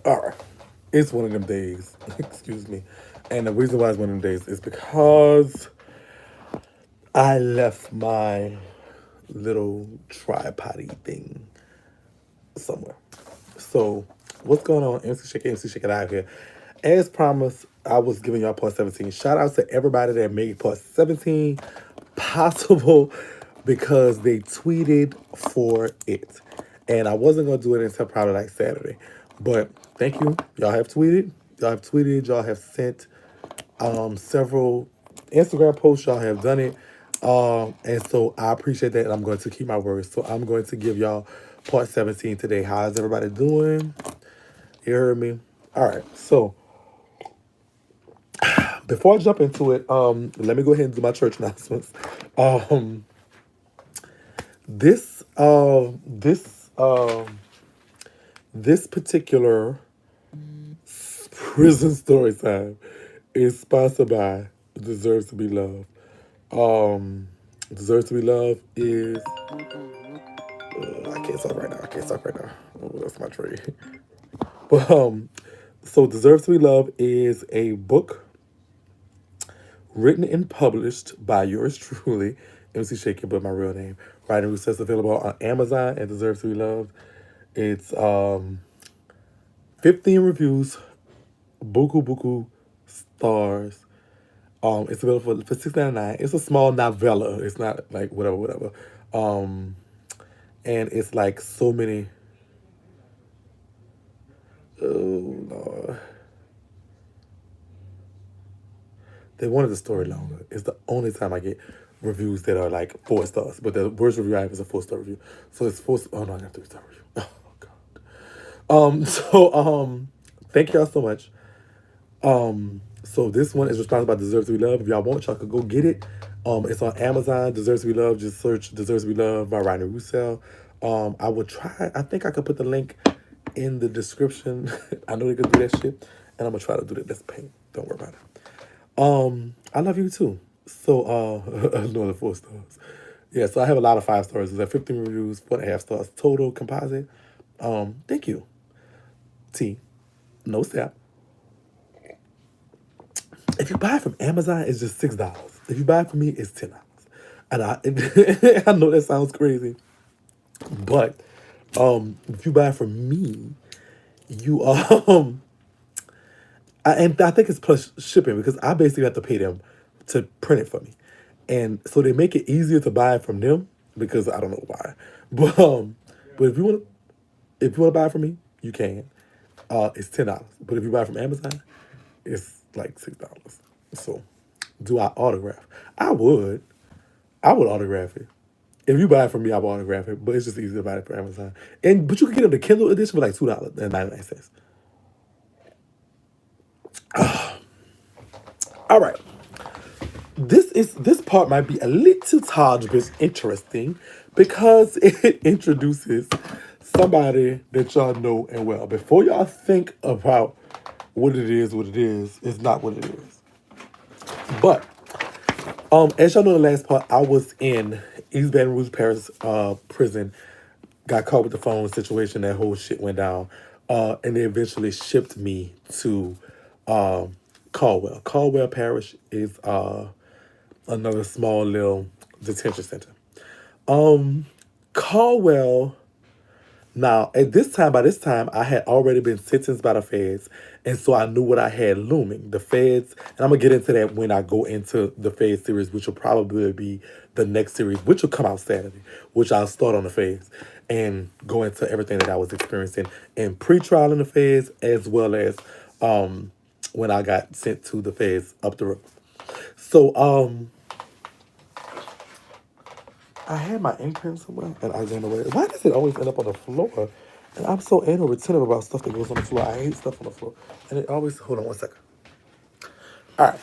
All right. It's one of them days. Excuse me. And the reason why it's one of them days is because I left my little tripod thing somewhere. So, what's going on? MC Shakie out here. As promised, I was giving y'all part 17. Shout out to everybody that made part 17 possible because they tweeted for it. And I wasn't going to do it until probably like Saturday. But thank you. Y'all have tweeted. Y'all have tweeted. Y'all have sent several Instagram posts. Y'all have done it. And so I appreciate that. And I'm going to keep my word. So I'm going to give y'all part 17 today. How's everybody doing? You heard me? All right. So before I jump into it, let me go ahead and do my church announcements. Um, this, uh, this, um, this particular prison story time is sponsored by Deserves to Be Loved. Um, Deserves to Be Loved is. I can't talk right now. I can't talk right now. Oh, that's my trade. But so Deserves to Be Loved is a book written and published by yours truly, MC Shakie, but my real name. Rodney Roussell is available on Amazon and Deserves to Be Loved. It's 15 reviews, buku stars. It's available for $6.99. It's a small novella. It's not like whatever. Um, and it's like so many. Oh Lord. They wanted the story longer. It's the only time I get reviews that are like 4 stars. But the worst review I have is a 4-star review. So it's four. Oh no, I got 3-star review. Oh God. Thank y'all so much. So this one is responsible by Deserves to Be Loved. If y'all want, y'all could go get it. It's on Amazon. Deserves to Be Loved. Just search Deserves to Be Loved by Rodney Roussell. I would try. I think I could put the link in the description. I know they could do that shit, and I'm gonna try to do that. That's pain. Don't worry about it. I love you too. So, another 4 stars. Yeah, so I have a lot of 5 stars. There's 15 reviews, 4.5 stars total composite. Thank you. T. No step. If you buy it from Amazon, it's just $6. If you buy it from me, it's $10. And I know that sounds crazy, but if you buy it from me, you and I think it's plus shipping because I basically have to pay them to print it for me, and so they make it easier to buy it from them because I don't know why, but if you want to buy it from me, you can. It's $10, but if you buy it from Amazon, it's like $6. So, do I autograph? I would. I would autograph it. If you buy it from me, I will autograph it. But it's just easy to buy it from Amazon. But you can get it the Kindle edition for like $2.99. All right. This part might be a little tad bit interesting because it introduces somebody that y'all know and well. Before y'all think about what it is, it's not what it is. But as y'all know, in the last part, I was in East Baton Rouge Parish prison, got caught with the phone situation, that whole shit went down, and they eventually shipped me to Caldwell. Caldwell Parish is another small little detention center. Um, Caldwell. Now, by this time, I had already been sentenced by the feds, and so I knew what I had looming. The feds, and I'm gonna get into that when I go into the feds series, which will probably be the next series, which will come out Saturday, which I'll start on the feds and go into everything that I was experiencing in pre-trial in the feds, as well as when I got sent to the feds up the road. So, I had my ink pen somewhere and I didn't know where. Why does it always end up on the floor? And I'm so anal retentive about stuff that goes on the floor. I hate stuff on the floor. And it always, hold on one second. All right.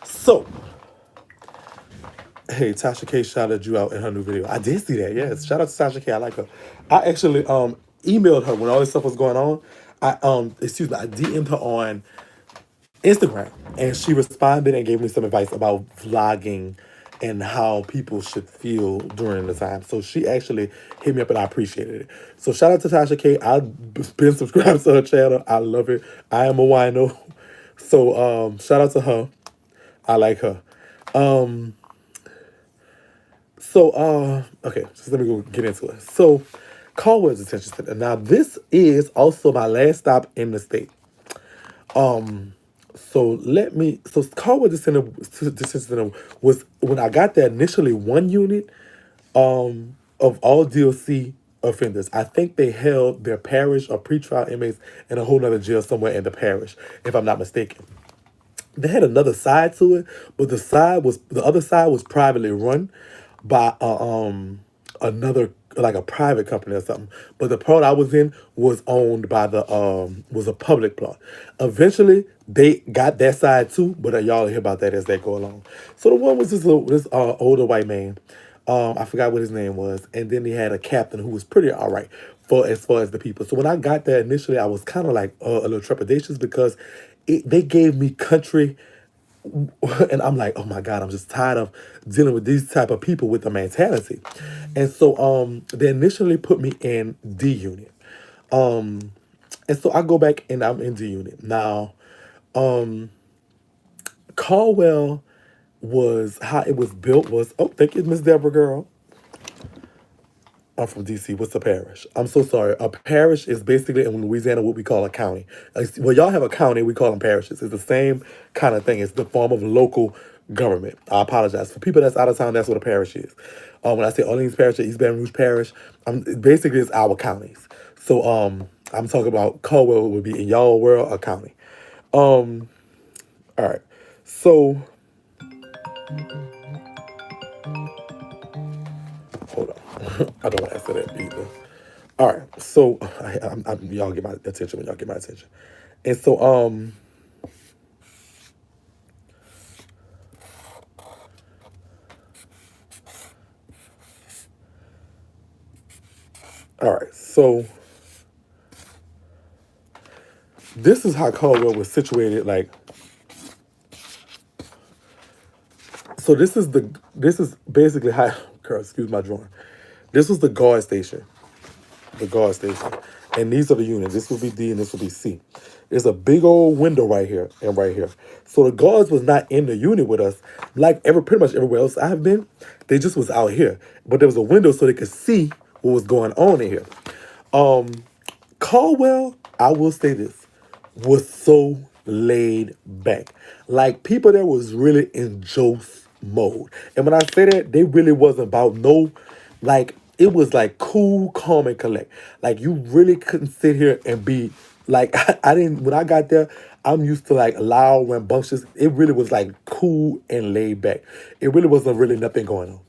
So, hey, Tasha K shouted you out in her new video. I did see that, yes. Shout out to Tasha K. I like her. I actually emailed her when all this stuff was going on. I DM'd her on Instagram, and she responded and gave me some advice about vlogging and how people should feel during the time. So she actually hit me up and I appreciated it. So shout out to Tasha K. I've been subscribed to her channel. I love it. I am a wino. So shout out to her. I like her. Okay, just let me go get into it. So Caldwell's Detention Center. Now this is also my last stop in the state. So Caldwell Detention Center was, when I got there initially, one unit of all DOC offenders. I think they held their parish or pretrial inmates in a whole nother jail somewhere in the parish, if I'm not mistaken. They had another side to it, but the other side was privately run by another, like a private company or something. But the plot I was in was owned by the was a public plot. Eventually they got that side too, but y'all hear about that as they go along. So the one was this older white man. I forgot what his name was, and then they had a captain who was pretty all right for as far as the people. So when I got there initially, I was kind of like a little trepidatious because they gave me country, and I'm like, oh my God, I'm just tired of dealing with these type of people with the mentality. And so they initially put me in D unit. And so I go back and I'm in D unit. Now, Caldwell was, how it was built was, oh, thank you, Miss Deborah girl. I'm from DC. What's a parish? I'm so sorry. A parish is basically in Louisiana what we call a county. Well, y'all have a county. We call them parishes. It's the same kind of thing. It's the form of local government. I apologize for people that's out of town. That's what a parish is. When I say Orleans Parish or East Baton Rouge Parish, basically it's our counties. So I'm talking about Caldwell would be in y'all world a county. All right. So hold on. I don't want to answer that either. All right, so y'all get my attention when y'all get my attention, and so all right, so this is how Caldwell was situated. Like, so this is basically how. Girl, excuse my drawing. This was the guard station, the guard station, and these are the units. This will be D and this will be C. There's a big old window right here and right here. So the guards was not in the unit with us, like pretty much everywhere else I have been. They just was out here, but there was a window so they could see what was going on in here. Caldwell, I will say this, was so laid back. Like people there was really in Joe's mode. And when I say that, they really wasn't about no, like, it was like cool, calm, and collect. Like you really couldn't sit here and be like, I didn't, when I got there, I'm used to like loud, rambunctious. It really was like cool and laid back. It really wasn't really nothing going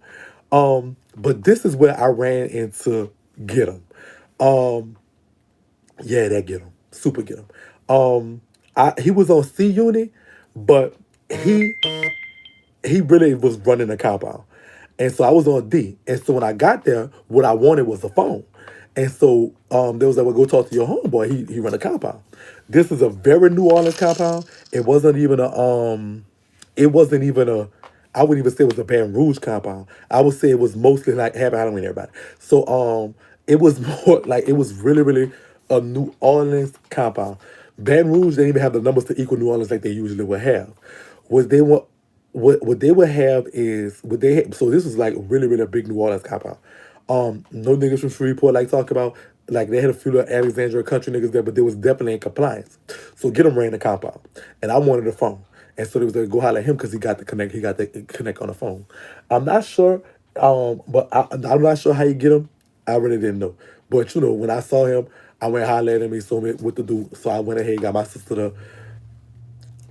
on. But this is where I ran into Get 'em. Yeah, that Get 'em. Super Get 'em. He was on C unit, but he he really was running the compound. And so I was on D. And so when I got there, what I wanted was a phone. And so there was like, well, go talk to your homeboy. He run a compound. This is a very New Orleans compound. It wasn't even a, I wouldn't even say it was a Baton Rouge compound. I would say it was mostly like Happy Halloween, everybody. So it was more like, it was really, really a New Orleans compound. Baton Rouge didn't even have the numbers to equal New Orleans like they usually would have. What they want, what they would have is what they had, so this was like really, really a big New Orleans compound. No niggas from Shreveport like talk about, like they had a few little Alexandria country niggas there, but they was definitely in compliance. So get them ran the compound, and I wanted a phone, and so they was like go holler at him because he got the connect, on the phone. I'm not sure, I'm not sure how you get him. I really didn't know, but you know when I saw him, I went holler at him. He told me what to do, so I went ahead and got my sister to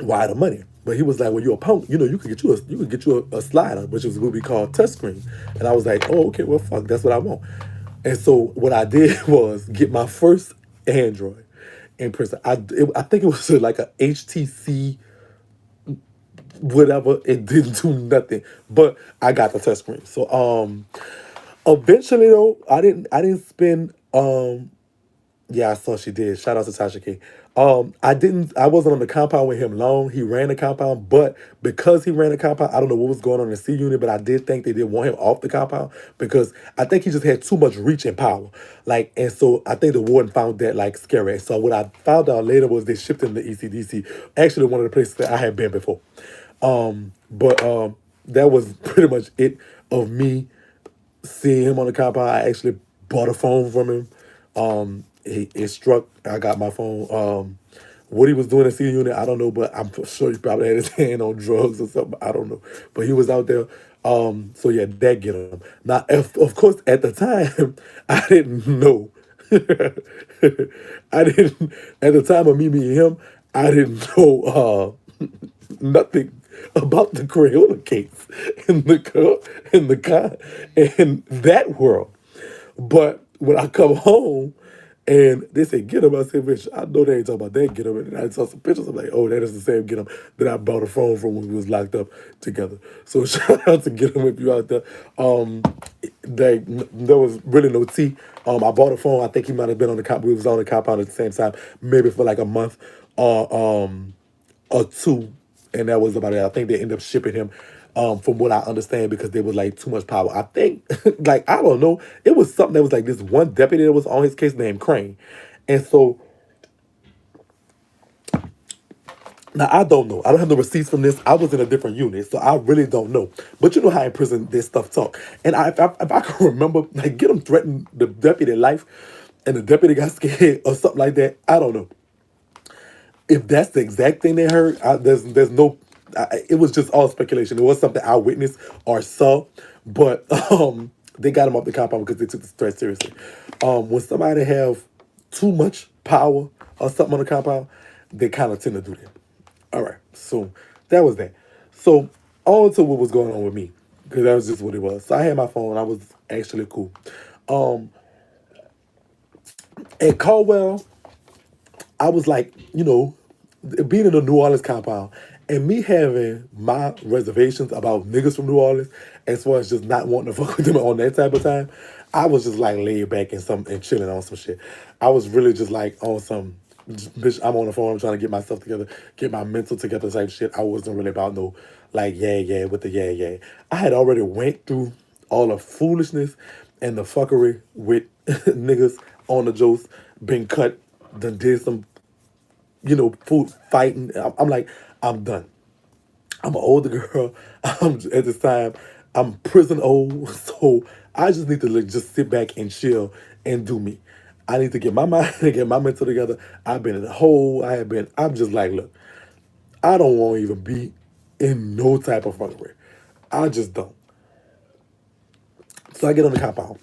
wire the money. But he was like, well, you're a punk. You know, you could get you a slider, which is what we call touchscreen. And I was like, oh, okay, well, fuck, that's what I want. And so what I did was get my first Android in prison. I think it was like a HTC whatever. It didn't do nothing, but I got the touchscreen. So eventually though, I didn't spend Yeah, I saw she did. Shout out to Tasha K. I wasn't on the compound with him long. He ran the compound, but because he ran the compound, I don't know what was going on in the C unit, but I did think they did want him off the compound because I think he just had too much reach and power. Like, and so I think the warden found that like scary. So what I found out later was they shipped him to ECDC, actually one of the places that I had been before. But that was pretty much it of me seeing him on the compound. I actually bought a phone from him. It struck. I got my phone. What he was doing in C unit, I don't know, but I'm sure he probably had his hand on drugs or something. I don't know, but he was out there. So yeah, that get him. Now, of course, at the time, I didn't know. I didn't at the time of me meeting him. I didn't know nothing about the Crayola case in in that world. But when I come home and they say get him, I say, bitch, I know they ain't talking about that get him. And I saw some pictures. I'm like, oh, that is the same get him that I bought a phone from when we was locked up together. So shout out to get him if you out there. There was really no tea. I bought a phone. I think he might have been on the comp. We was on the compound at the same time, maybe for like a month. Or two, and that was about it. I think they ended up shipping him, from what I understand, because they was like too much power. I think, like I don't know, it was something that was like this one deputy that was on his case named Crane, and so now I don't know. I don't have the receipts from this. I was in a different unit, so I really don't know. But you know how in prison this stuff talk, and if I can remember, like get him threatened the deputy life, and the deputy got scared or something like that. I don't know. If that's the exact thing they heard, there's no. It was just all speculation. It was something I witnessed or saw, but they got him off the compound because they took the threat seriously. When somebody have too much power or something on the compound, they kind of tend to do that. All right, so that was that. So on to what was going on with me, because that was just what it was. So I had my phone. I was actually cool. Um, at Caldwell, I was like, being in the New Orleans compound and me having my reservations about niggas from New Orleans, as far as just not wanting to fuck with them on that type of time, I was just like laid back and chilling on some shit. I was really just like on some bitch. I'm on the phone. I'm trying to get myself together, get my mental together type shit. I wasn't really about no like yeah with the yeah. I had already went through all the foolishness and the fuckery with niggas on the jokes, been cut, done did some food fighting. I'm like, I'm done. I'm an older girl. At this time, I'm prison old, so I just need to like, just sit back and chill and do me. I need to get my mind and get my mental together. I've been in a hole. I'm just like, look, I don't want to even be in no type of fuckery. I just don't. So I get on the compound.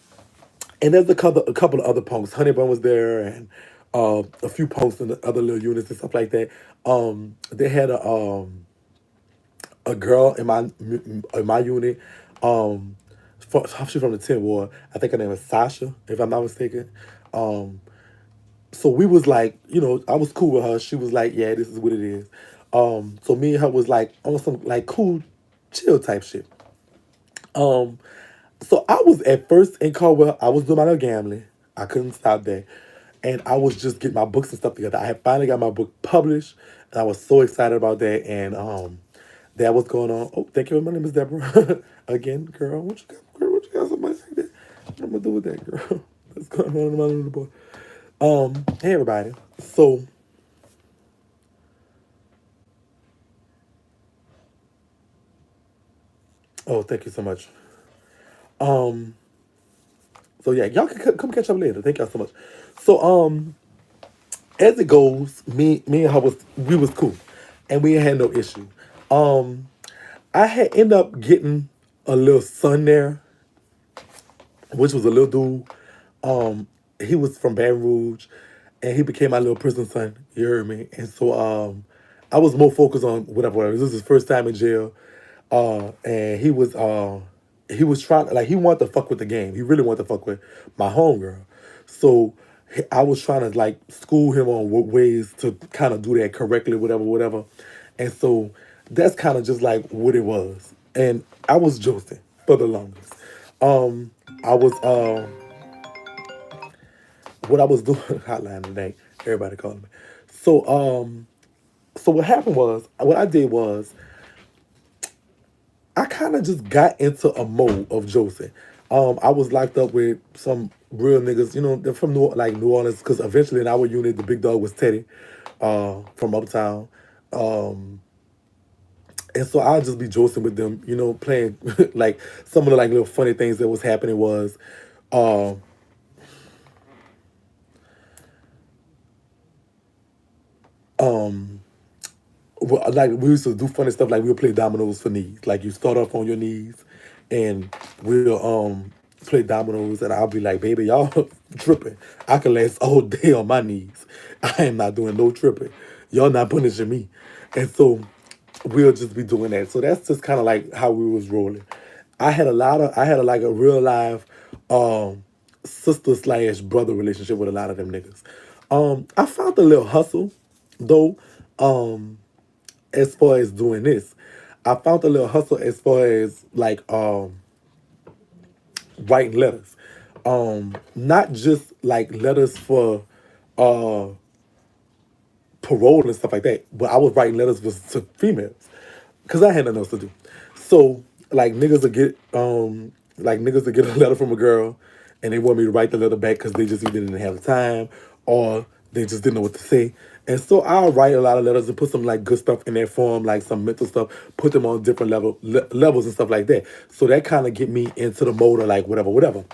And there's a couple of other punks. Honey Bun was there, and a few punks in the other little units and stuff like that. They had a girl in my unit. Um, she's from the 10th ward. I think her name is Sasha, if I'm not mistaken. Um, so we was like, I was cool with her. She was like, yeah, this is what it is. So me and her was like on some like cool, chill type shit. Um, so I was at first in Caldwell, I was doing my little gambling. I couldn't stop that. And I was just getting my books and stuff together. I had finally got my book published, and I was so excited about that. And that was going on. Oh, thank you. My name is Deborah. Again, girl, what you got, girl? What you got? Somebody like that? What I'm gonna do with that, girl? What's going on in my little boy? Hey everybody. So, oh, thank you so much. Um, so yeah, y'all can come catch up later. Thank y'all so much. So, as it goes, me and her we was cool, and we ain't had no issue. Um, I had ended up getting a little son there, which was a little dude. Um, he was from Baton Rouge, and he became my little prison son. You heard me, and so I was more focused on whatever. This was his first time in jail, and he was trying like he wanted to fuck with the game. He really wanted to fuck with my homegirl. So I was trying to like school him on what ways to kind of do that correctly, whatever. And so that's kind of just like what it was. And I was joking for the longest. Um, I was what I was doing, hotline today, everybody calling me. So, so what happened was, what I did was, I kind of just got into a mode of Joseph. I was locked up with some real niggas, you know, they're from New Orleans, because eventually in our unit, the big dog was Teddy, from Uptown. Um, and so I'll just be joking with them, you know, playing like some of the like little funny things that was happening was, um, um, well, like we used to do funny stuff like we'll play dominoes for knees. Like you start off on your knees and we'll play dominoes and I'll be like, baby, y'all tripping. I can last all day on my knees. I am not doing no tripping. Y'all not punishing me. And so we'll just be doing that. So that's just kind of like how we was rolling. I had a like a real live um sister slash brother relationship with a lot of them niggas. I found a little hustle though. As far as doing this. I found a little hustle as far as like writing letters. Not just like letters for uh parole and stuff like that, but I was writing letters to females because I had nothing else to do. So like niggas would get a letter from a girl, and they want me to write the letter back because they just either didn't have the time or they just didn't know what to say. And so I'll write a lot of letters and put some like good stuff in their form, like some mental stuff, put them on different levels and stuff like that. So that kind of get me into the mode of like whatever, whatever.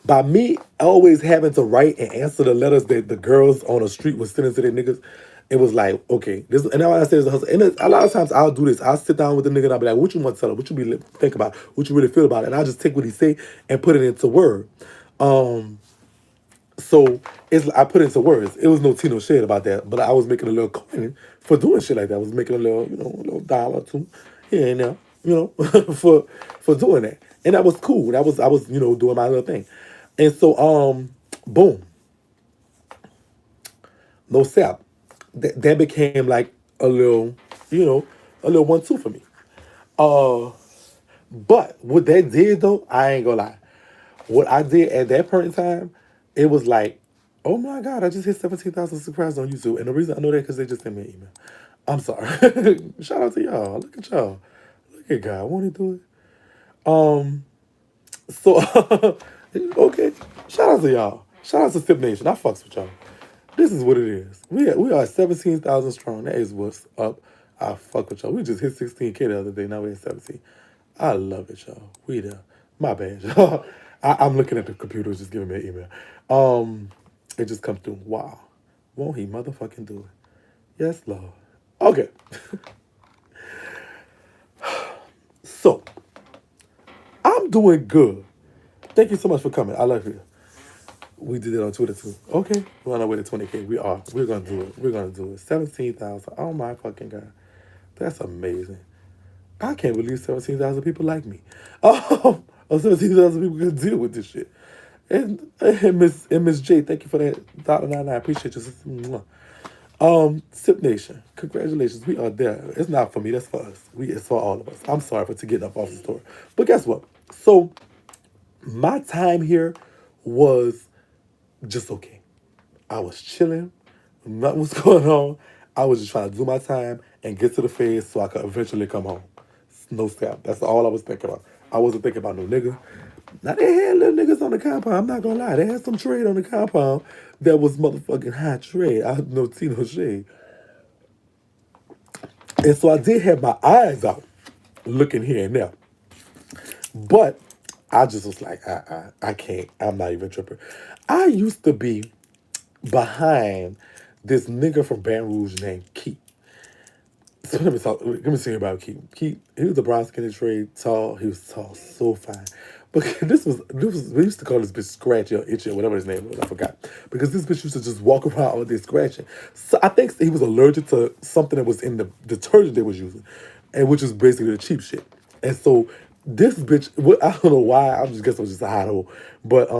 By me always having to write and answer the letters that the girls on the street was sending to their niggas, it was like, okay, this, and now I say is a hustle. And a lot of times I'll do this. I'll sit down with the nigga and I'll be like, what you want to tell her? What you really think about? What you really feel about it? And I'll just take what he say and put it into word. Um, so I put it into words. It was no tea, no shade about that. But I was making a little coin for doing shit like that. I was making a little, a little dollar or two here and there, for doing that. And that was cool. I was, doing my little thing. And so, boom, no sap. That became like a little, a little 1-2 for me. Uh, but what that did though, I ain't gonna lie. What I did at that point in time, it was like, oh my God, I just hit 17,000 subscribers on YouTube. And the reason I know that because they just sent me an email. I'm sorry. Shout out to y'all. Look at y'all. Look at God. Won't he do it? So, okay. Shout out to y'all. Shout out to Sip Nation. I fucks with y'all. This is what it is. We are 17,000 strong. That is what's up. I fuck with y'all. We just hit 16K the other day. Now we're at 17. I love it, y'all. We there. My bad, y'all. I'm looking at the computer. It's just giving me an email. It just comes through. Wow. Won't he motherfucking do it? Yes, Lord. Okay. So, I'm doing good. Thank you so much for coming. I love you. We did it on Twitter too. Okay, we're on our way to 20K. We are. We're gonna do it. We're gonna do it. 17,000. Oh my fucking God, that's amazing. I can't believe 17,000 people like me. Oh, 17,000 people can deal with this shit. And Miss J, thank you for that $1.99. I appreciate you. Mwah. Sip Nation, congratulations. We are there. It's not for me. That's for us. It's for all of us. I'm sorry for to getting up off the story, but guess what? So my time here was just okay. I was chilling. Nothing was going on. I was just trying to do my time and get to the feds so I could eventually come home. No step. That's all I was thinking about. I wasn't thinking about no nigga. Now they had little niggas on the compound. I'm not gonna lie. They had some trade on the compound that was motherfucking high trade. I had no tea, no shade. And so I did have my eyes out looking here and there. But I just was like, I can't. I'm not even tripping. I used to be behind this nigga from Baton Rouge named Keith. So let me say about Keith. Keith, he was a brown skin trade, tall. He was tall, so fine. But we used to call this bitch Scratchy or Itchy or whatever his name was. I forgot. Because this bitch used to just walk around all day scratching. So I think he was allergic to something that was in the detergent they was using, and which is basically the cheap shit. And so this bitch, I don't know why. I just guess it was just a hot hole. But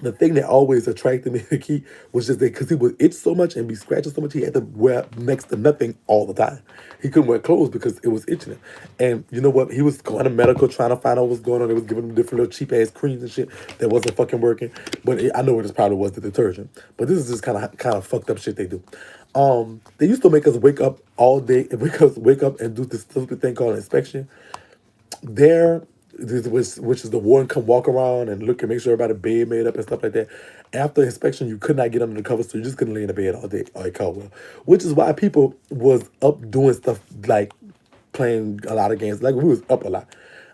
the thing that always attracted me to Keith was just that because he would itch so much and be scratching so much, he had to wear next to nothing all the time. He couldn't wear clothes because it was itching him. And you know what? He was going to medical trying to find out what's going on. They was giving him different little cheap ass creams and shit that wasn't fucking working. But I know it just probably was the detergent. But this is just kind of fucked up shit they do. They used to make us wake up all day, wake up and do this stupid thing called inspection. There, which is the warden come walk around and look and make sure everybody bed made up and stuff like that. After inspection, you could not get under the covers, so you just couldn't lay in the bed all day. All right, Caldwell, which is why people was up doing stuff like playing a lot of games. Like we was up a lot.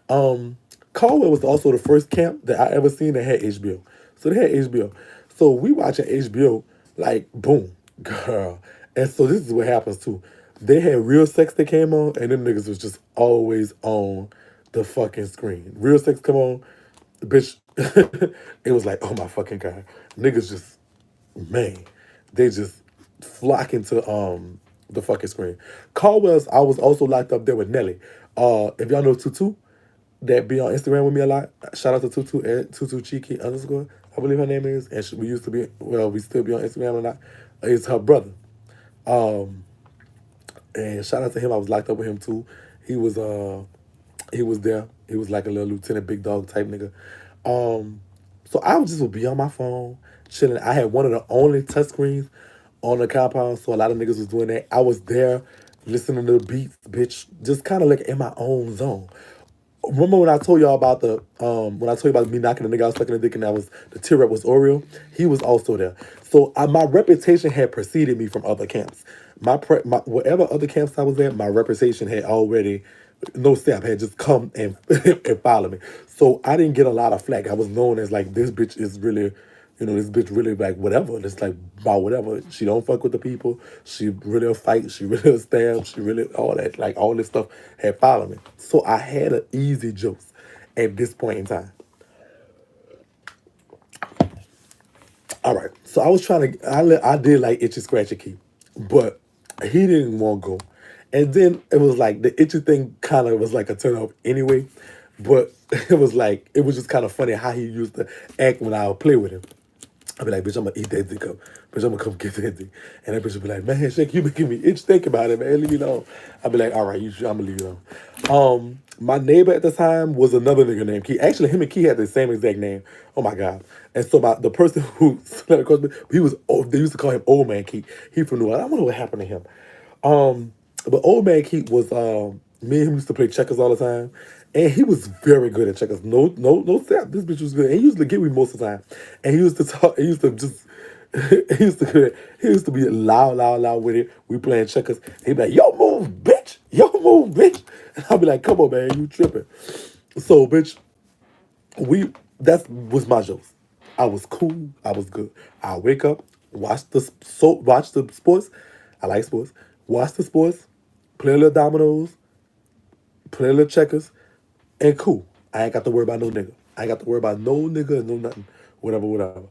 Caldwell was also the first camp that I ever seen that had HBO. So they had HBO. So we watching HBO like boom, girl. And so this is what happens too. They had real sex that came on, and them niggas was just always on the fucking screen. Real sex come on, bitch. It was like, oh my fucking god, niggas just man, they just flock into the fucking screen. Caldwell's, I was also locked up there with Nelly. If y'all know Tutu, that be on Instagram with me a lot. Shout out to Tutu at Tutu Cheeky underscore. I believe her name is, and we used to be, well, we still be on Instagram a lot. It's her brother. Um, and shout out to him. I was locked up with him too. He was he was there. He was like a little lieutenant, big dog type nigga. Um, so I would just would be on my phone chilling. I had one of the only touchscreens on the compound, so a lot of niggas was doing that. I was there listening to the beats, bitch, just kind of like in my own zone. Remember when I told y'all about the when I told you about me knocking the nigga out sucking the dick and that was the tear up was Oreo? He was also there. So my reputation had preceded me from other camps. My whatever other camps I was at, my reputation had already no step had just come and and followed me. So I didn't get a lot of flack. I was known as like this bitch is really, this bitch really like whatever. It's like about whatever. She don't fuck with the people. She really a fight. She really a stab. She really all that. Like all this stuff had followed me. So I had an easy jokes at this point in time. All right. So I was trying to. I did like itchy scratchy key, but he didn't want to go. And then it was like the itchy thing kind of was like a turn off anyway. But it was just kind of funny how he used to act when I would play with him. I'd be like, bitch, I'm gonna eat that dick up. Bitch, I'm gonna come get that dick. And that bitch would be like, man, Shake, you making me itch think about it, man. Leave me alone. I'd be like, all right, I'm gonna leave you alone. My neighbor at the time was another nigga named Key. Actually, him and Key had the same exact name. Oh my God. And so the person who slept across me, they used to call him Old Man Key. He from New Orleans. I don't know what happened to him. But Old Man Keith was me and him used to play checkers all the time. And he was very good at checkers. No step. This bitch was good. And he used to get me most of the time. And he used to talk, he used to just he used to be loud with it. We playing checkers. He'd be like, yo move, bitch. Yo move, bitch. And I'll be like, come on, man, you tripping. So, bitch, that was my jokes. I was cool. I was good. I wake up, watch the sports. I like sports. Watch the sports, play a little dominoes, play a little checkers, and cool. I ain't got to worry about no nigga. I ain't got to worry about no nigga, no nothing, whatever.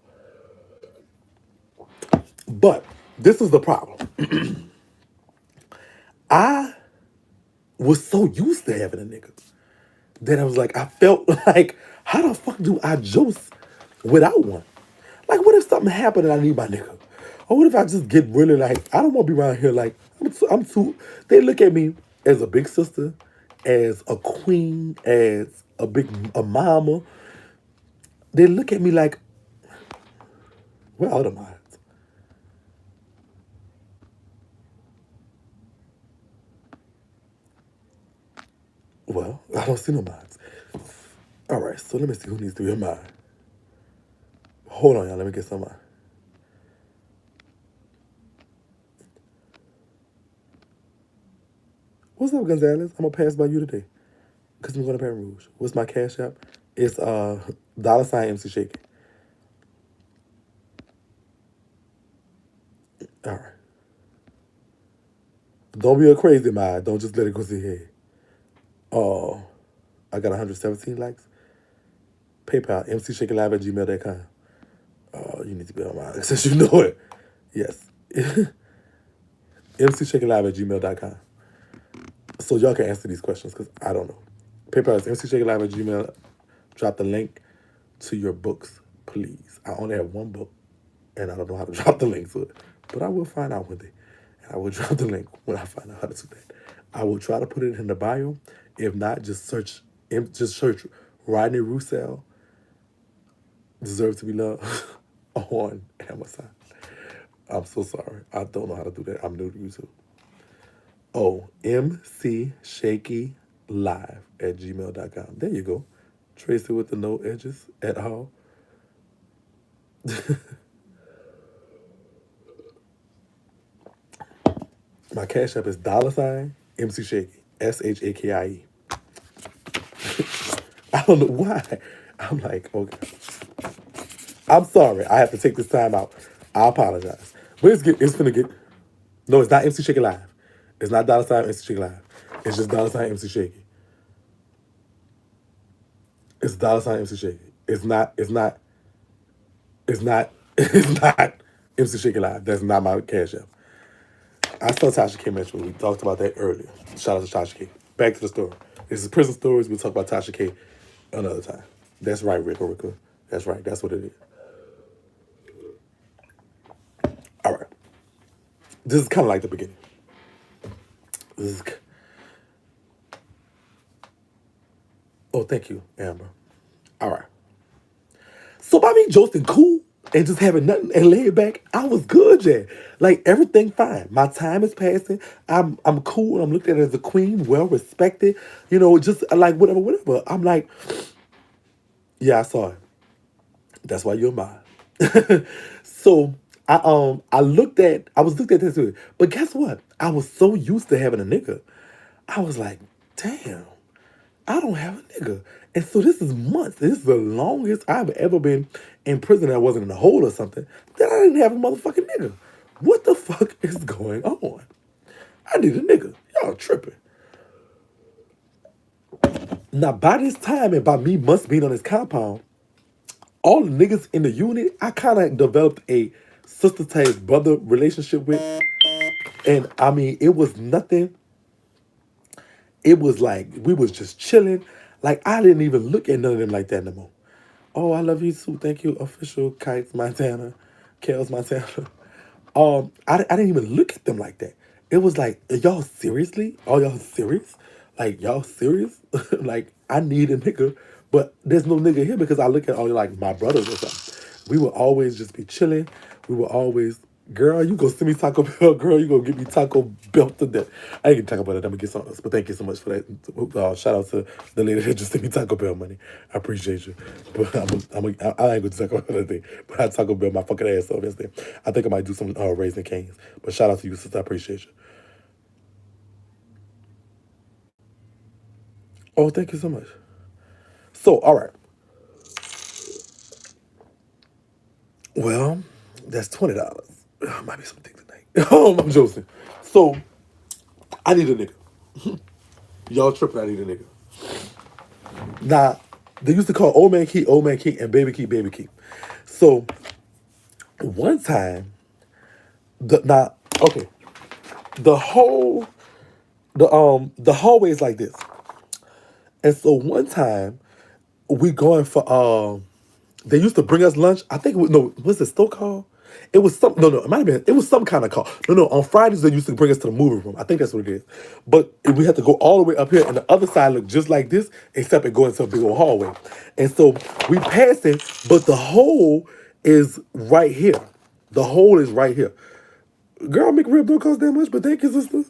But this is the problem. I was so used to having a nigga that I was like, I felt like, how the fuck do I juice without one? Like, what if something happened and I need my nigga? Or what if I just get really like, I don't want to be around here like, I'm too, they look at me as a big sister, as a queen, as a mama. They look at me like, where are the minds? Well, I don't see no minds. All right, so let me see who needs to be a mind. Hold on, y'all, let me get some mind. What's up, Gonzalez? I'm gonna pass by you today because I'm going to Baton Rouge. What's my cash app? It's $ MC Shakie. All right. Don't be a crazy mind. Don't just let it go to your head. Oh, I got 117 likes. PayPal, mcshakielive at gmail.com. Oh, you need to be on mine since you know it. Yes. mcshakielive at gmail.com. So y'all can answer these questions because I don't know. PayPal is mcshakielive at gmail. Drop the link to your books, please. please. I only have one book, and I don't know how to drop the link to it, but I will find out one day, and I will drop the link when I find out how to do that. I will try to put it in the bio. If not, just search Rodney Roussell deserve to be loved on Amazon. I'm so sorry. I don't know how to do that. I'm new to YouTube. Oh, mcshakielive at gmail.com. There you go. Trace it with the no edges at all. My cash app is $ MC Shakie. SHAKIE. I don't know why. I'm like, okay. I'm sorry. I have to take this time out. I apologize. But it's gonna get. No, it's not MC Shakie Live. It's not $MC Shakie Live. It's just $MC Shakie. It's $MC Shakie. It's not. It's not. It's not. It's not MC Shakie Live. That's not my cash app. I saw Tasha K mention. We talked about that earlier. Shout out to Tasha K. Back to the story. This is prison stories. We'll talk about Tasha K another time. That's right, Rick. That's right. That's what it is. All right. This is kind of like the beginning. This is. Oh, thank you, Amber. All right. So by me josting cool and just having nothing and laying back, I was good, yeah. Like everything fine. My time is passing. I'm cool. I'm looked at as a queen, well respected. Just like whatever. I'm like, yeah, I saw it. That's why you're mine. So I was looked at this way. But guess what? I was so used to having a nigga. I was like, damn. I don't have a nigga. And so this is months. This is the longest I've ever been in prison. I wasn't in a hole or something. That I didn't have a motherfucking nigga. What the fuck is going on? I need a nigga. Y'all tripping. Now, by this time and by me months being on this compound, all the niggas in the unit, I kind of developed a sister type brother relationship with. And I mean, it was nothing. It was like we was just chilling. Like I didn't even look at none of them like that no more. Oh, I love you too. Thank you, official Kites Montana, Kels Montana. I didn't even look at them like that. It was like, are y'all seriously? Are y'all serious? Like y'all serious? Like I need a nigga, but there's no nigga here because I look at all like my brothers or something. We would always just be chilling. We would always, girl, you go send me Taco Bell, girl, you go get me Taco Bell to death. I ain't gonna talk about it. I'm gonna get something else. But thank you so much for that. Shout out to the lady that just sent me Taco Bell money. I appreciate you. But I ain't gonna talk about that thing. But I Taco Bell my fucking ass off yesterday. I think I might do some Raisin Canes. But shout out to you, sister. I appreciate you. Oh, thank you so much. So, all right. Well, that's $20. Might be something tonight. I'm joking. So, I need a nigga. Y'all tripping, I need a nigga. Now, they used to call old man key, and baby key, baby key. So, one time, okay, the whole, the hallway is like this. And so one time, we going for, they used to bring us lunch. I think, no, what's it still called? It was some, no, it might have been, it was some kind of call. No, on Fridays, they used to bring us to the movie room. I think that's what it is. But we had to go all the way up here, and the other side looked just like this, except it going into a big old hallway. And so we passed it, but the hole is right here. The hole is right here. Girl, McRib don't cost that much, but thank you, sister.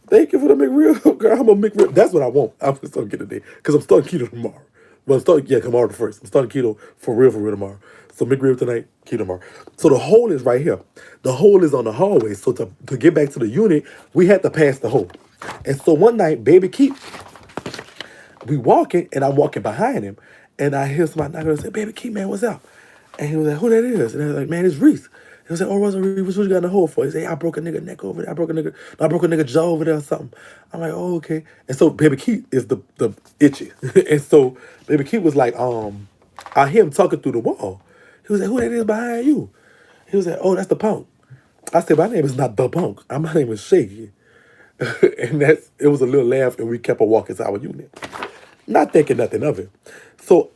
Thank you for the McRib. Girl, I'm a McRib. That's what I want. I'm just gonna get it there. Because I'm starting keto tomorrow. Well, I'm starting, yeah, tomorrow the first. I'm starting keto for real tomorrow. So McRib tonight, keto tomorrow. So the hole is right here. The hole is on the hallway. So to get back to the unit, we had to pass the hole. And so one night, baby Keith, we walking, and I'm walking behind him, and I hear somebody knocking and say, baby Keith, man, what's up? And he was like, who that is? And I was like, man, it's Reese. He was like, oh, Rosa, what you got in the hole for? He said, hey, I broke a nigga neck over there. I broke a nigga jaw over there or something. I'm like, oh, okay. And so Baby Keith is the itchy. And so Baby Keith was like, I hear him talking through the wall. He was like, who that is behind you? He was like, oh, that's the punk. I said, my name is not the punk. My name is Shakie. And it was a little laugh, and we kept on walking to our unit. Not thinking nothing of it. So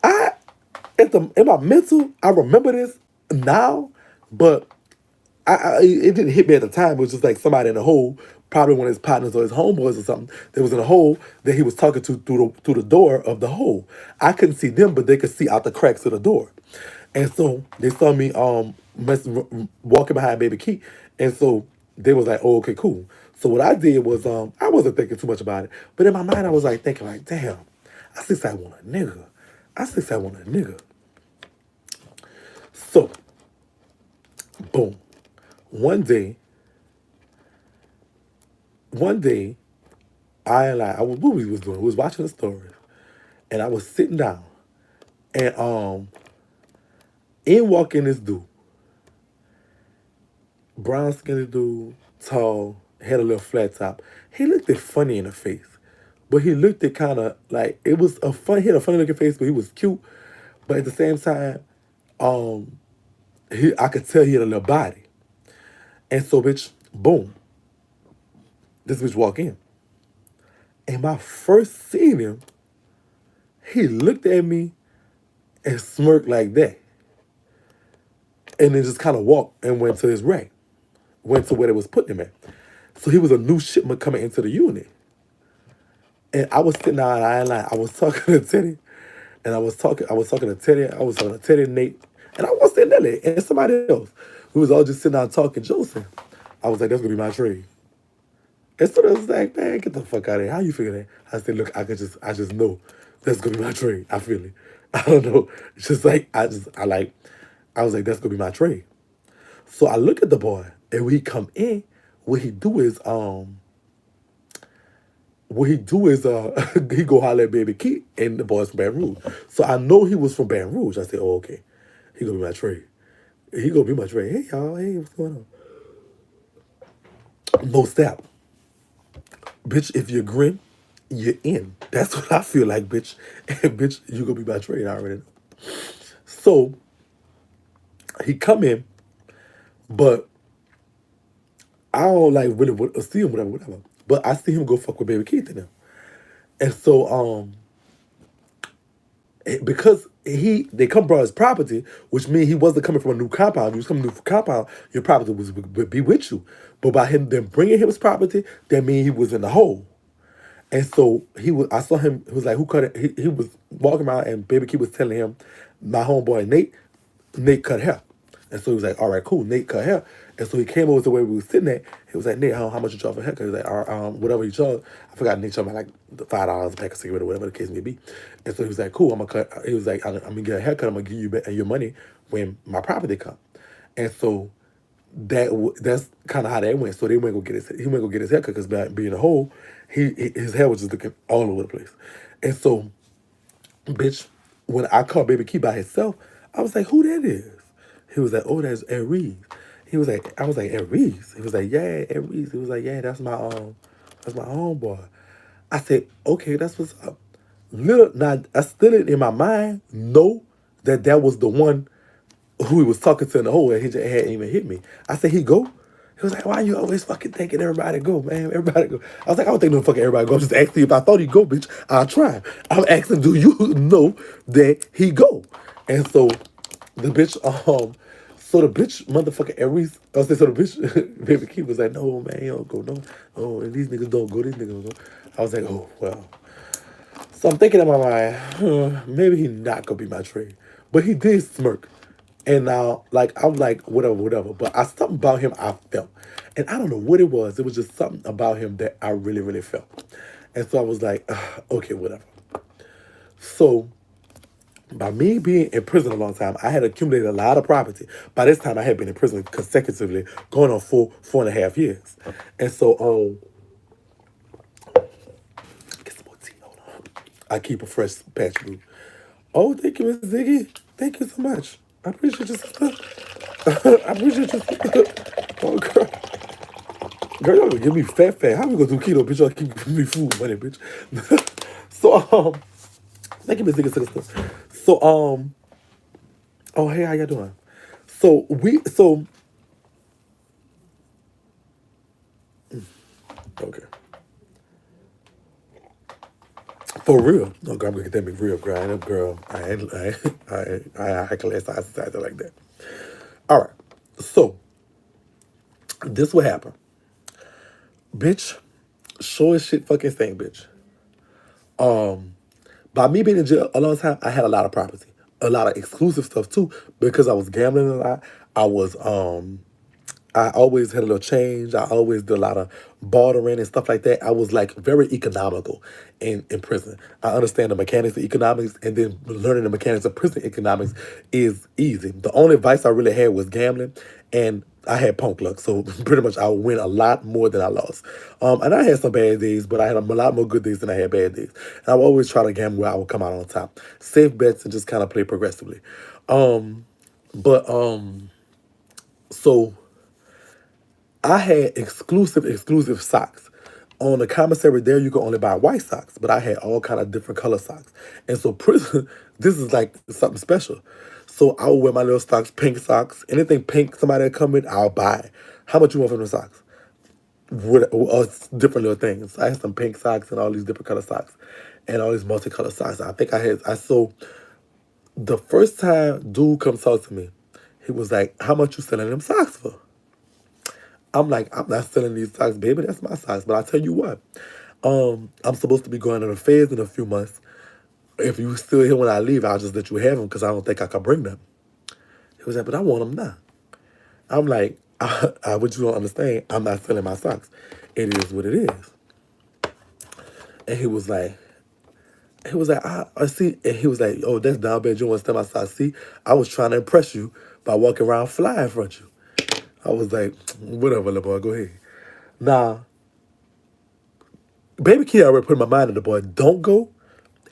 in my mental, I remember this now, but it didn't hit me at the time. It was just like somebody in the hole, probably one of his partners or his homeboys or something, that was in a hole that he was talking to through the door of the hole. I couldn't see them, but they could see out the cracks of the door. And so they saw me walking behind Baby Keith. And so they was like, oh, okay, cool. So what I did was I wasn't thinking too much about it. But in my mind I was like thinking like, damn, I think I want a nigga. I think I want a nigga. So boom. One day, what we was doing? We was watching the story, and I was sitting down, and in walking this dude, brown skinned dude, tall, had a little flat top. He looked it funny in the face, but he looked it kind of like it was a fun. He had a funny looking face, but he was cute. But at the same time, um, I could tell he had a little body, and so bitch, boom, this bitch walk in, and my first seeing him, he looked at me and smirked like that. And then just kind of walked and went to his rack. Went to where they was putting him at. So he was a new shipment coming into the unit. And I was sitting down, I ain't lying, I was talking to Teddy. And I was talking to Teddy, I was talking to Teddy and Nate. And I was sitting there and somebody else. We was all just sitting down talking Joseph. I was like, that's gonna be my trade. And so they was like, man, get the fuck out of here. How you figure that? I said, look, I just know that's gonna be my trade. I feel it. I don't know. It's just like I was like, that's gonna be my trade. So I look at the boy, and when he come in, what he do is he go holler at Baby Keith and the boys from Baton Rouge. So I know he was from Baton Rouge. I said, oh, okay. He gonna be my trade. He gonna be my trade. Hey y'all, hey, what's going on? No step. Bitch, if you're grim, you're in. That's what I feel like, bitch. And bitch, you gonna be my trade. I already know. So he come in, but I don't like really see him, whatever. But I see him go fuck with Baby Keith and them. And so because they come brought his property, which means he wasn't coming from a new compound. He was coming from a new compound, your property would be with you. But by him then bringing him his property, that means he was in the hole. And so I saw him, he was like, who cut it? He was walking around and Baby Keith was telling him, my homeboy Nate cut hair. And so he was like, all right, cool, Nate cut hair. And so he came over to where we were sitting at. He was like, Nate, how much you charge for a haircut? He was like, whatever you charge. I forgot Nate charged me like $5 a pack of cigarette or whatever the case may be. And so he was like, cool, I'm gonna cut. He was like, I'm gonna get a haircut. I'm gonna give you back your money when my property come. And so that's kind of how that went. So he went go get his haircut because being a whole, his hair was just looking all over the place. And so, bitch, when I called Baby Key by himself, I was like, who that is? He was like, oh, that's Aries. I was like, Aries. He was like, yeah, Aries. He was like, yeah, that's my homeboy. I said, okay, that's what's up. Now I still in my mind know that was the one who he was talking to in the hole and he just hadn't even hit me. I said, he go? He was like, why you always fucking thinking everybody go, man? Everybody go. I was like, I don't think no fucking everybody go. I'm just asking you if I thought he'd go, bitch. I'll try. I'm asking, do you know that he go? And so the bitch, so the bitch motherfucking Aries, I said, so the bitch, Baby Keith was like, no, man, he don't go, no. Oh, and these niggas don't go, I was like, oh, well. So I'm thinking in my mind, maybe he not gonna be my trade. But he did smirk. And now, like, I'm like, whatever. But something about him I felt. And I don't know what it was. It was just something about him that I really, really felt. And so I was like, okay, whatever. So by me being in prison a long time, I had accumulated a lot of property. By this time, I had been in prison consecutively, going on 4.5 years. And so, get some more tea, hold on. I keep a fresh patch blue. Oh, thank you, Miss Ziggy. Thank you so much. I appreciate you, sister. I appreciate you, sister. Oh, girl. Girl, y'all gonna give me fat. How we gonna do keto, bitch? Y'all keep giving me food money, bitch. So, thank you, Miss Ziggy, sister. So, oh, hey, how y'all doing? Okay. For real. No, girl, I'm gonna get that real, girl. I ain't a girl. I ain't high class society like that. All right. So, this what happened. Bitch, sure as shit fucking thing, bitch. By me being in jail a long time, I had a lot of property. A lot of exclusive stuff too, because I was gambling a lot. I was I always had a little change. I always did a lot of bartering and stuff like that. I was like very economical in prison. I understand the mechanics of economics, and then learning the mechanics of prison economics is easy. The only advice I really had was gambling, and I had punk luck. So pretty much I would win a lot more than I lost. And I had some bad days, but I had a lot more good days than I had bad days. And I would always try to gamble where I would come out on top. Safe bets and just kind of play progressively. But so I had exclusive socks. On the commissary there, you could only buy white socks, but I had all kind of different color socks. And so prison, this is like something special. So I would wear my little socks, pink socks. Anything pink somebody would come with, I'll buy. How much you want for them socks? With different little things. I had some pink socks and all these different color socks, and all these multicolored socks. I think I so the first time dude comes talk to me, he was like, "How much you selling them socks for?" I'm like, I'm not selling these socks, baby. That's my socks. But I tell you what, I'm supposed to be going to the feds in a few months. If you still here when I leave, I'll just let you have them because I don't think I can bring them. He was like, but I want them now. I'm like, what you don't understand, I'm not selling my socks. It is what it is. And he was like, I see. And he was like, oh, that's down bad. You don't want to sell my socks. See, I was trying to impress you by walking around fly in front of you. I was like, whatever, little boy, go ahead. Nah, Baby Key already put in my mind that the boy don't go.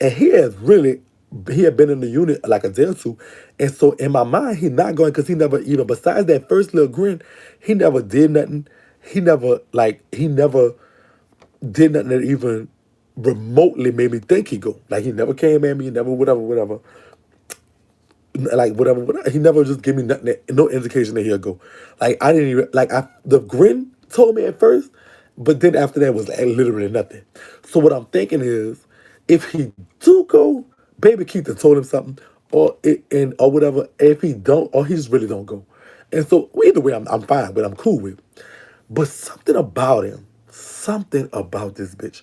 And he had been in the unit like a day or two. And so in my mind, he not going because he never even, besides that first little grin, he never did nothing. He never did nothing that even remotely made me think he go. Like he never came at me, never whatever. Like whatever. He never just gave me nothing, no indication that he'll go. Like I didn't even the grin told me at first, but then after that was like literally nothing. So what I'm thinking is, if he do go, baby Keith done told him something, or whatever. If he don't, or he just really don't go, and so either way, I'm fine, but I'm cool with. But something about him, something about this bitch,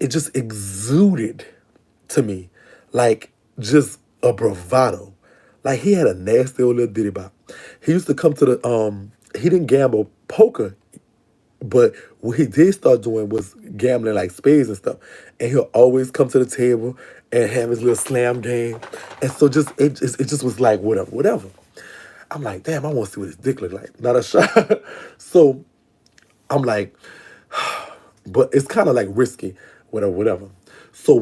it just exuded to me like just a bravado. Like he had a nasty old little ditty bop. He used to come to the he didn't gamble poker, but what he did start doing was gambling like spades and stuff. And he'll always come to the table and have his little slam game. And so it just was like whatever. I'm like, damn, I want to see what his dick look like. Not a shot. So I'm like, but it's kind of like risky, whatever. So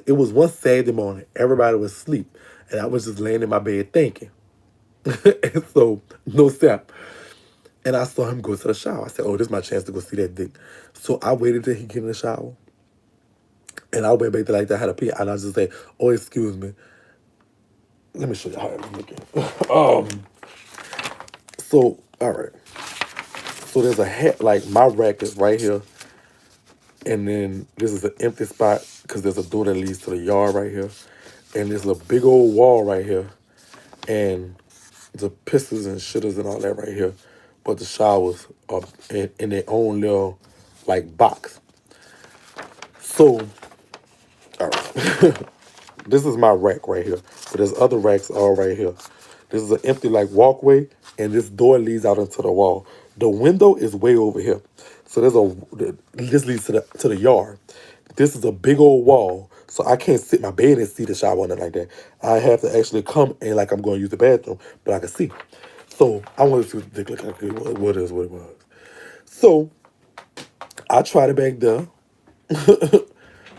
it was one Saturday morning, everybody was asleep, and I was just laying in my bed thinking. And so, no step. And I saw him go to the shower. I said, oh, this is my chance to go see that dick. So I waited till he get in the shower. And I went back there like that, I had a pee. And I just said, oh, excuse me. Let me show you how I'm looking. So, all right. So there's a hat, like my rack is right here. And then this is an empty spot because there's a door that leads to the yard right here. And there's a big old wall right here. And the pisses and shitters and all that right here. But the showers are in their own little, like, box. So, all right. This is my rack right here. But there's other racks all right here. This is an empty, like, walkway. And this door leads out into the wall. The window is way over here. So this leads to the yard. This is a big old wall. So I can't sit in my bed and see the shower or nothing like that. I have to actually come and like I'm going to use the bathroom, but I can see. So I want to see what the dick look like. What it was. So I tried it back there,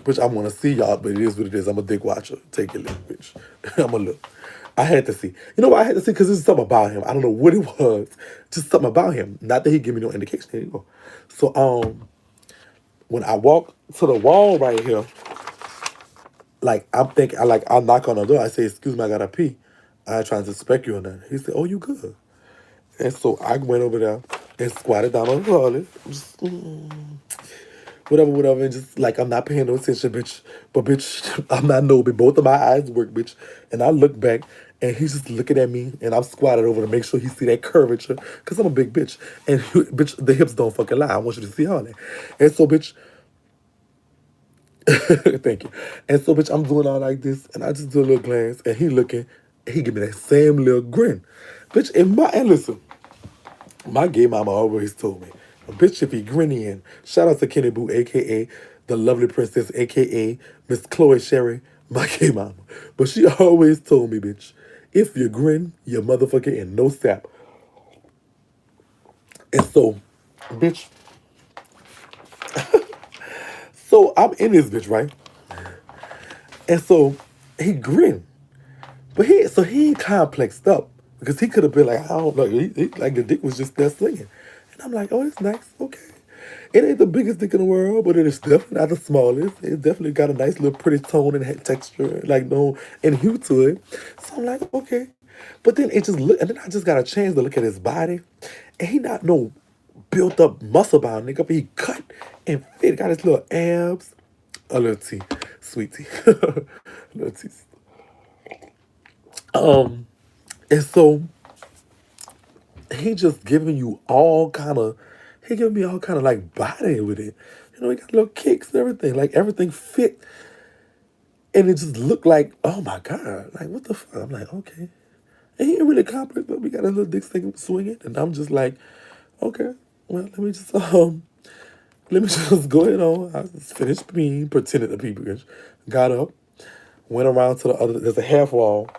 which I want to see y'all, but it is what it is. I'm a dick watcher. Take it, little bitch. I'm a look. I had to see. You know why I had to see? Because there's something about him. I don't know what it was. Just something about him. Not that he gave me no indication. There you go. So when I walk to the wall right here, like I'm thinking, I knock on the door. I say, "Excuse me, I gotta pee." I ain't trying to suspect you or nothing. He said, "Oh, you good?" And so I went over there and squatted down on the toilet. whatever, whatever, and just like I'm not paying no attention, bitch. But bitch, I'm not no, but both of my eyes work, bitch. And I look back, and he's just looking at me, and I'm squatted over to make sure he see that curvature, cause I'm a big bitch, and bitch, the hips don't fucking lie. I want you to see all that, and so bitch. Thank you. And so, bitch, I'm doing all like this, and I just do a little glance, and he looking, and he give me that same little grin. Bitch, and listen, my gay mama always told me, bitch, if he grinning, shout out to Kenny Boo, aka the lovely princess, aka Miss Chloe Sherry, my gay mama. But she always told me, bitch, if you grin, you motherfucker in no sap. And so, bitch, so I'm in this bitch, right? And so he grinned. But he ain't complexed up because he could have been like, I don't know, like the dick was just there slinging. And I'm like, oh, it's nice, okay. It ain't the biggest dick in the world, but it is definitely not the smallest. It definitely got a nice little pretty tone and texture, like no, and hue to it. So I'm like, okay. But then it just look, and then I just got a chance to look at his body, and he not no built up muscle bound nigga, but he cut and fit, got his little abs, a little tea, sweet tea, a little tea. Um, and so he just giving you all kind of, he giving me all kind of like body with it. You know, he got little kicks and everything, like everything fit. And it just looked like, oh my God, like what the fuck? I'm like, okay. And he ain't really complex, but we got a little dick thing swinging. And I'm just like, okay, well, let me just go ahead on. I just finished being, pretended to be, bitch. Got up, went around to the other, there's a half wall.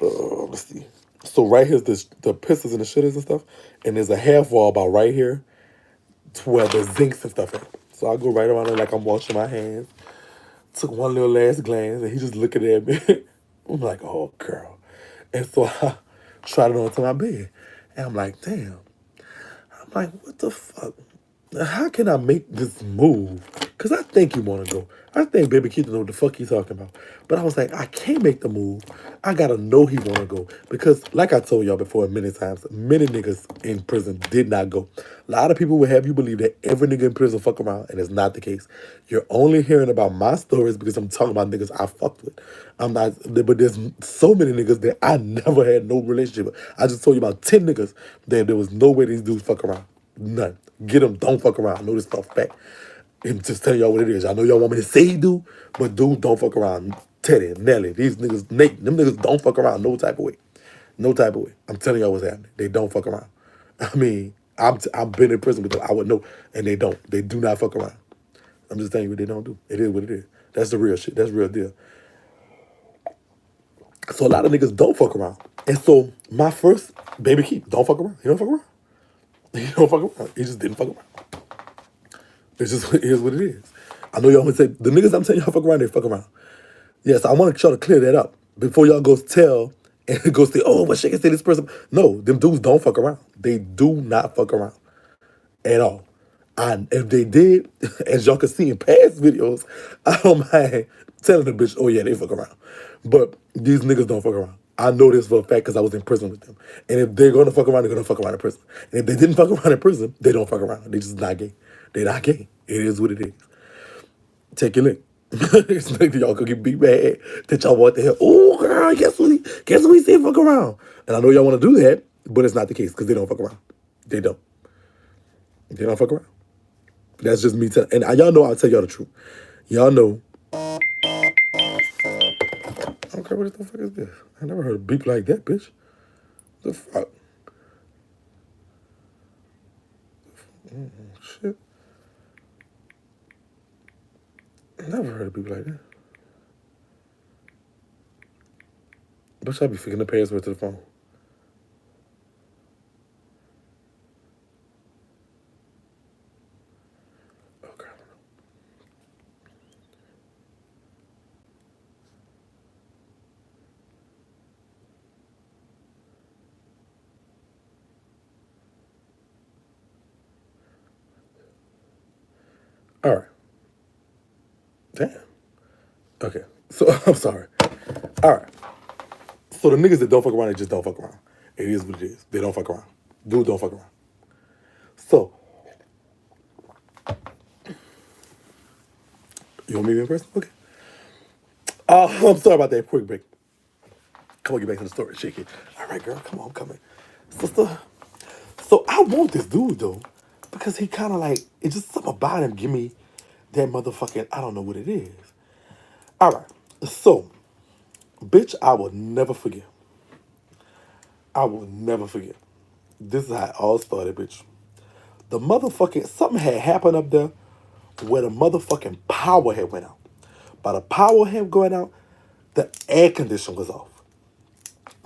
Let's see. So right here's the pistols and the shitters and stuff, and there's a half wall about right here to where the zincs and stuff at. So I go right around there like I'm washing my hands. Took one little last glance, and he just looking at me. I'm like, oh girl. And so I tried it onto my bed, and I'm like, damn. I'm like, what the fuck? How can I make this move? Because I think you want to go. I think Baby Keith know what the fuck he's talking about. But I was like, I can't make the move. I got to know he want to go. Because like I told y'all before many times, many niggas in prison did not go. A lot of people would have you believe that every nigga in prison fuck around, and it's not the case. You're only hearing about my stories because I'm talking about niggas I fucked with. I'm not, but there's so many niggas that I never had no relationship with. I just told you about 10 niggas that there was no way these dudes fuck around. None. Get them, don't fuck around. I know this stuff back. And just tell y'all what it is. I know y'all want me to say he do, but dude, don't fuck around. Teddy, Nelly, these niggas, Nate, them niggas don't fuck around no type of way. No type of way. I'm telling y'all what's happening. They don't fuck around. I mean, I've been in prison with them. I would know. And they don't. They do not fuck around. I'm just telling you what they don't do. It is what it is. That's the real shit. That's the real deal. So a lot of niggas don't fuck around. And so my first Baby Keith, don't fuck around. He don't fuck around. He don't fuck around. He just didn't fuck around. It's just it is what it is. I know y'all would say the niggas I'm telling y'all fuck around, they fuck around. Yes, I want to try to clear that up before y'all go tell and go say, oh, but Shakie say this person. No, them dudes don't fuck around. They do not fuck around at all. And if they did, as y'all can see in past videos, I don't mind telling the bitch, oh yeah, they fuck around. But these niggas don't fuck around. I know this for a fact because I was in prison with them. And if they're gonna fuck around, they're gonna fuck around in prison. And if they didn't fuck around in prison, they don't fuck around. They just not gay. They not gay. It is what it is. Take your lick. It's like y'all could be mad that y'all want to hear, oh girl, guess what we say fuck around. And I know y'all want to do that, but it's not the case because they don't fuck around. They don't. They don't fuck around. That's just me telling. And y'all know I'll tell y'all the truth. Y'all know. I don't care what the fuck is this. I never heard a beep like that, bitch. The fuck? Shit. I never heard a beep like that. Bitch, I be fixing the password to the phone. Okay. All right. Damn. Okay. So I'm sorry. All right. So the niggas that don't fuck around, they just don't fuck around. It is what it is. They don't fuck around. Dude don't fuck around. So You want me to be in person? Okay. I'm sorry about that quick break. Come on, get back to the story, Shakie. All right, girl, come on, I'm coming. Sister. So I want this dude though, because he kind of like it's just something about him. Give me that motherfucking I don't know what it is. All right, so bitch, I will never forget. I will never forget. This is how it all started, bitch. The motherfucking something had happened up there where the motherfucking power had went out. By the power had going out, the air condition was off.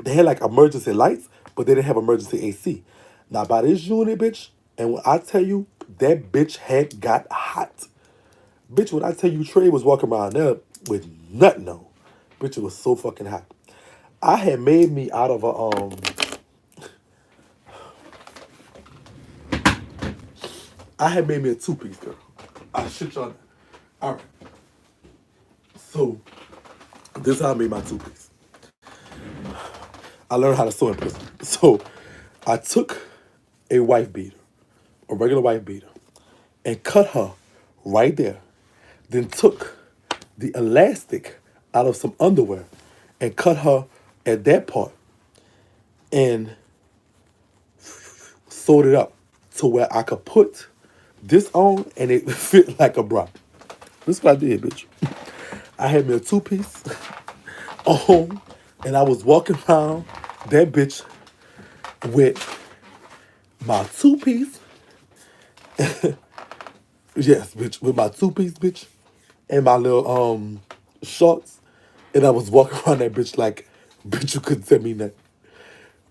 They had like emergency lights, but they didn't have emergency AC. Now by this unit, bitch, and when I tell you that bitch had got hot. Bitch, when I tell you Trey was walking around there with nothing on. Bitch, it was so fucking hot. I had made me out of a I had made me a two-piece, girl. I shit y'all. Alright. So this is how I made my two-piece. I learned how to sew in prison. So I took a wife beater, a regular wife beater, and cut her right there. Then took the elastic out of some underwear and cut her at that part and sewed it up to where I could put this on and it fit like a bra. This is what I did, bitch. I had me a two-piece on and I was walking around that bitch with my two-piece. Yes, bitch, with my two-piece, bitch, and my little shorts, and I was walking around that bitch like, bitch, you couldn't tell me nothing.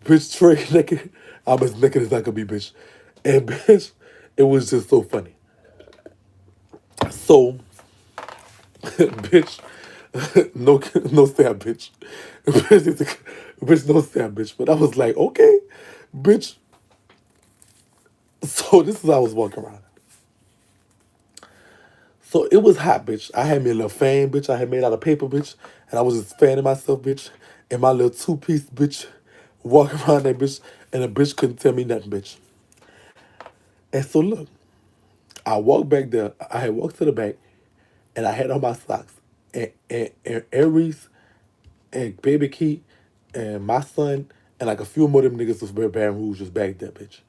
Bitch, Trey naked, I'm as naked as I could be, bitch. And bitch, it was just so funny. So, bitch, no stab, bitch. Bitch, no stab, bitch. But I was like, okay, bitch. So this is how I was walking around. So it was hot, bitch. I had me a little fan, bitch. I had made out of paper, bitch. And I was just fanning myself, bitch. And my little two-piece, bitch, walking around that bitch. And the bitch couldn't tell me nothing, bitch. And so look, I walked back there. I had walked to the back. And I had on my socks. And Aries and Baby Key and my son and like a few more of them niggas was wearing Baton Rouge was back there, bitch.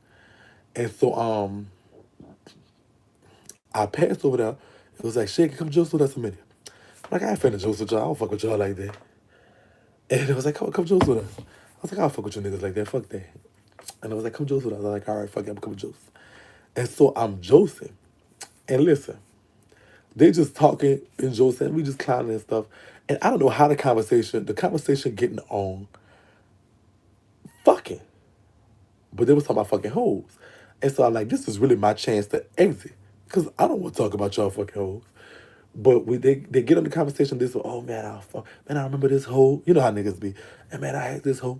And so I passed over there. It was like, Shakie, come juice with us a minute. I'm like, I ain't finna juice with y'all. I don't fuck with y'all like that. And it was like, come juice with us. I was like, I don't fuck with you niggas like that. Fuck that. And it was like, come juice with us. I was like, all right, fuck it, I'm coming juice. And so I'm juicing. And listen, they just talking and juicing. We just clowning and stuff. And I don't know how the conversation getting on fucking. But they was talking about fucking hoes. And so I'm like, this is really my chance to exit. Because I don't want to talk about y'all fucking hoes. But they get on the conversation, this, oh man, I remember this hoe. You know how niggas be. And man, I had this hoe.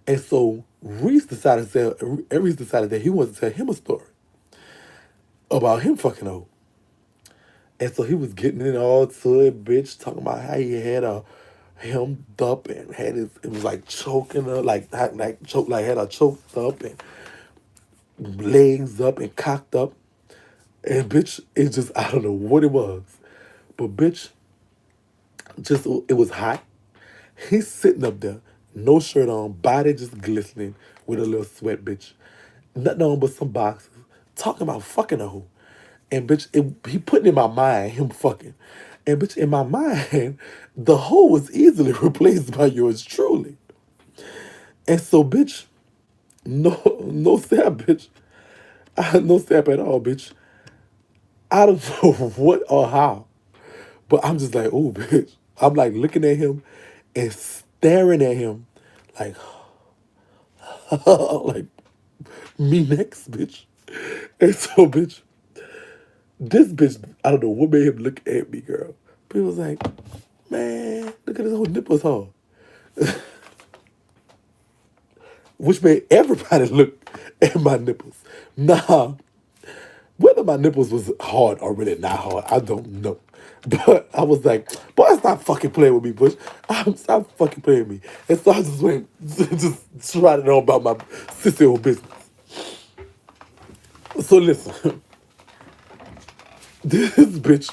And so Reese decided that he wanted to tell him a story about him fucking a hoe. And so he was getting it all to it, bitch, talking about how he had him up and had it was like choking her, like had her choked up and legs up and cocked up. And bitch, it just, I don't know what it was. But bitch, just, it was hot. He's sitting up there, no shirt on, body just glistening with a little sweat, bitch. Nothing on but some boxes. Talking about fucking a hoe. And bitch, he put in my mind, him fucking. And bitch, in my mind, the hoe was easily replaced by yours truly. And so, bitch, no stab, bitch. No stab at all, bitch. I don't know what or how. But I'm just like, oh, bitch. I'm like looking at him and staring at him like, like, me next, bitch. And so, bitch, this bitch, I don't know what made him look at me, girl. But he was like, man, look at his whole nipples hard. Which made everybody look at my nipples. Nah, whether my nipples was hard or really not hard, I don't know. But I was like, boy, stop fucking playing with me, Bush. Stop fucking playing with me. And so I just went, just tried it on about my sister old business. So listen, this bitch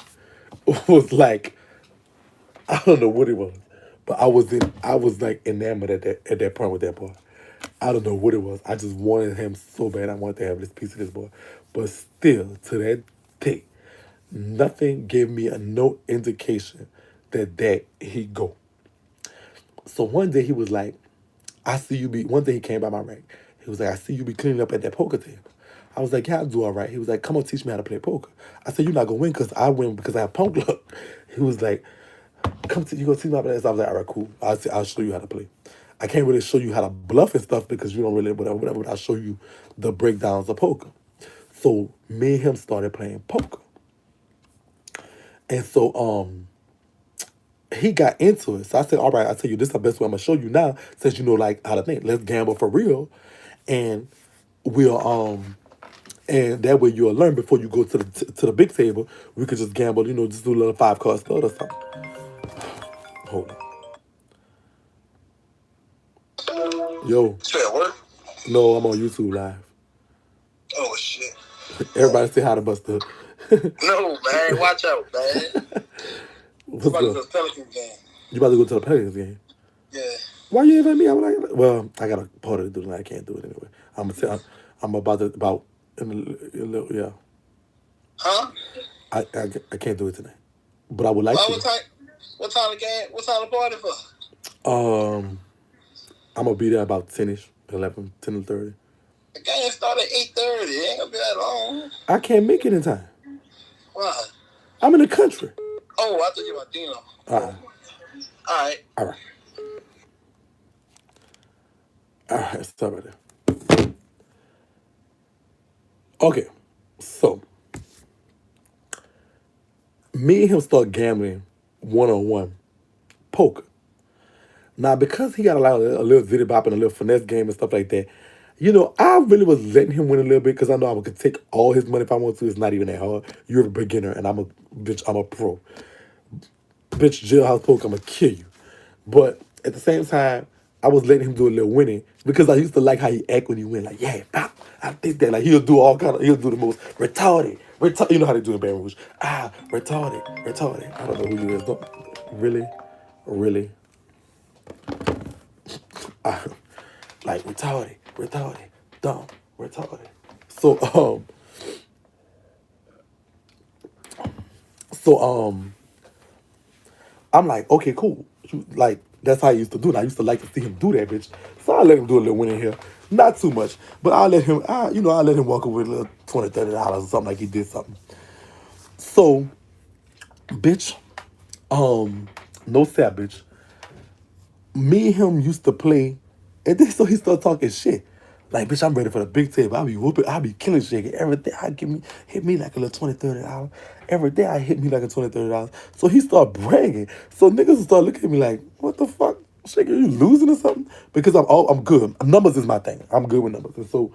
was like, I don't know what it was, but I was like enamored at that point with that boy. I don't know what it was. I just wanted him so bad. I wanted to have this piece of this boy, but still to that day, nothing gave me a no indication that he go. So one day he was like, I see you be. One day he came by my rank. He was like, I see you be cleaning up at that poker table. I was like, yeah, I do all right. He was like, come on, teach me how to play poker. I said, you're not gonna win because I win because I have punk luck. He was like, you gonna teach me how to play? So I was like, all right, cool. I'll show you how to play. I can't really show you how to bluff and stuff because you don't really whatever. But I'll show you the breakdowns of poker. So me and him started playing poker, and so he got into it. So I said, all right, I'll tell you this is the best way I'm gonna show you now, since you know like how to think. Let's gamble for real. And we'll and that way you'll learn before you go to the big table. We could just gamble, just do a little 5 card stud or something. Hold on. Yo. You at work? No, I'm on YouTube live. Oh shit. Everybody say hi to Buster. No, man, watch out, man. What's about to up? go to the Pelicans game. You about to go to the Pelicans game? Yeah. Why you invite me? I'm like, well, I got a party to do tonight. I can't do it anyway. I'm about in a little, yeah. Huh? I can't do it tonight, but I would like to. What time the game? What time the party for? I'm gonna be there about 10ish, 11, 10:30. The game start at 8:30. It ain't gonna be that long. I can't make it in time. Why? I'm in the country. Oh, I thought you were Latino. All right. All right, sorry about that. Okay, so me and him start gambling one-on-one poker. Now, because he got a little zitty bop and a little finesse game and stuff like that, I really was letting him win a little bit because I know I could take all his money if I want to. It's not even that hard. You're a beginner and I'm a pro. Bitch, jailhouse poker, I'm gonna kill you. But at the same time, I was letting him do a little winning because I used to like how he act when he win. Like, yeah, pop, I did that. Like, he'll do the most retarded. You know how they do in Baton Rouge. Retarded. I don't know who you is. Really. Like, retarded, dumb, retarded. So, I'm like, okay, cool. Like, that's how I used to do it. I used to like to see him do that, bitch. So I let him do a little winning here. Not too much, but I let him walk away with a little $20, $30 or something like he did something. So, bitch, no sap, bitch. Me and him used to play, and then so he started talking shit. Like, bitch, I'm ready for the big table. I'll be killing Shakie. Every day hit me like a little $20, $30. Every day I hit me like a $20, $30. So he started bragging. So niggas start looking at me like, what the fuck? Shakie, are you losing or something? Because I'm good. Numbers is my thing. I'm good with numbers. And so,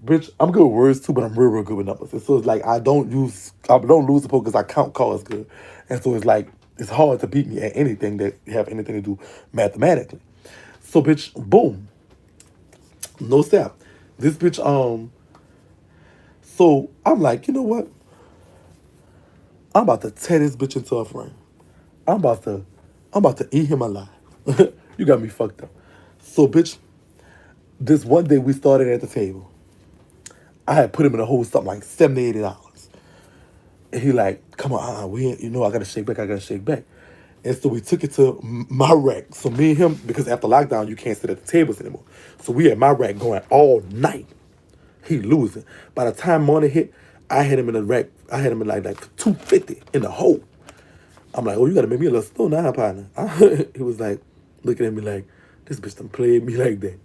bitch, I'm good with words too, but I'm real good with numbers. And so it's like I don't lose the poker because I count cards good. And so it's like it's hard to beat me at anything that have anything to do mathematically. So, bitch, boom. No step. This bitch, so I'm like, you know what? I'm about to tear this bitch into a frame. I'm about to eat him alive. You got me fucked up. So, bitch, this one day we started at the table. I had put him in a hole something like $70, $80. And he like, come on, I gotta shake back. And so we took it to my rack. So me and him, because after lockdown, you can't sit at the tables anymore. So we had my rack going all night. He losing. By the time morning hit, I had him in the rack. I had him in like 250 in the hole. I'm like, oh, you gotta make me a little store now, partner. He was like, looking at me like, this bitch done played me like that.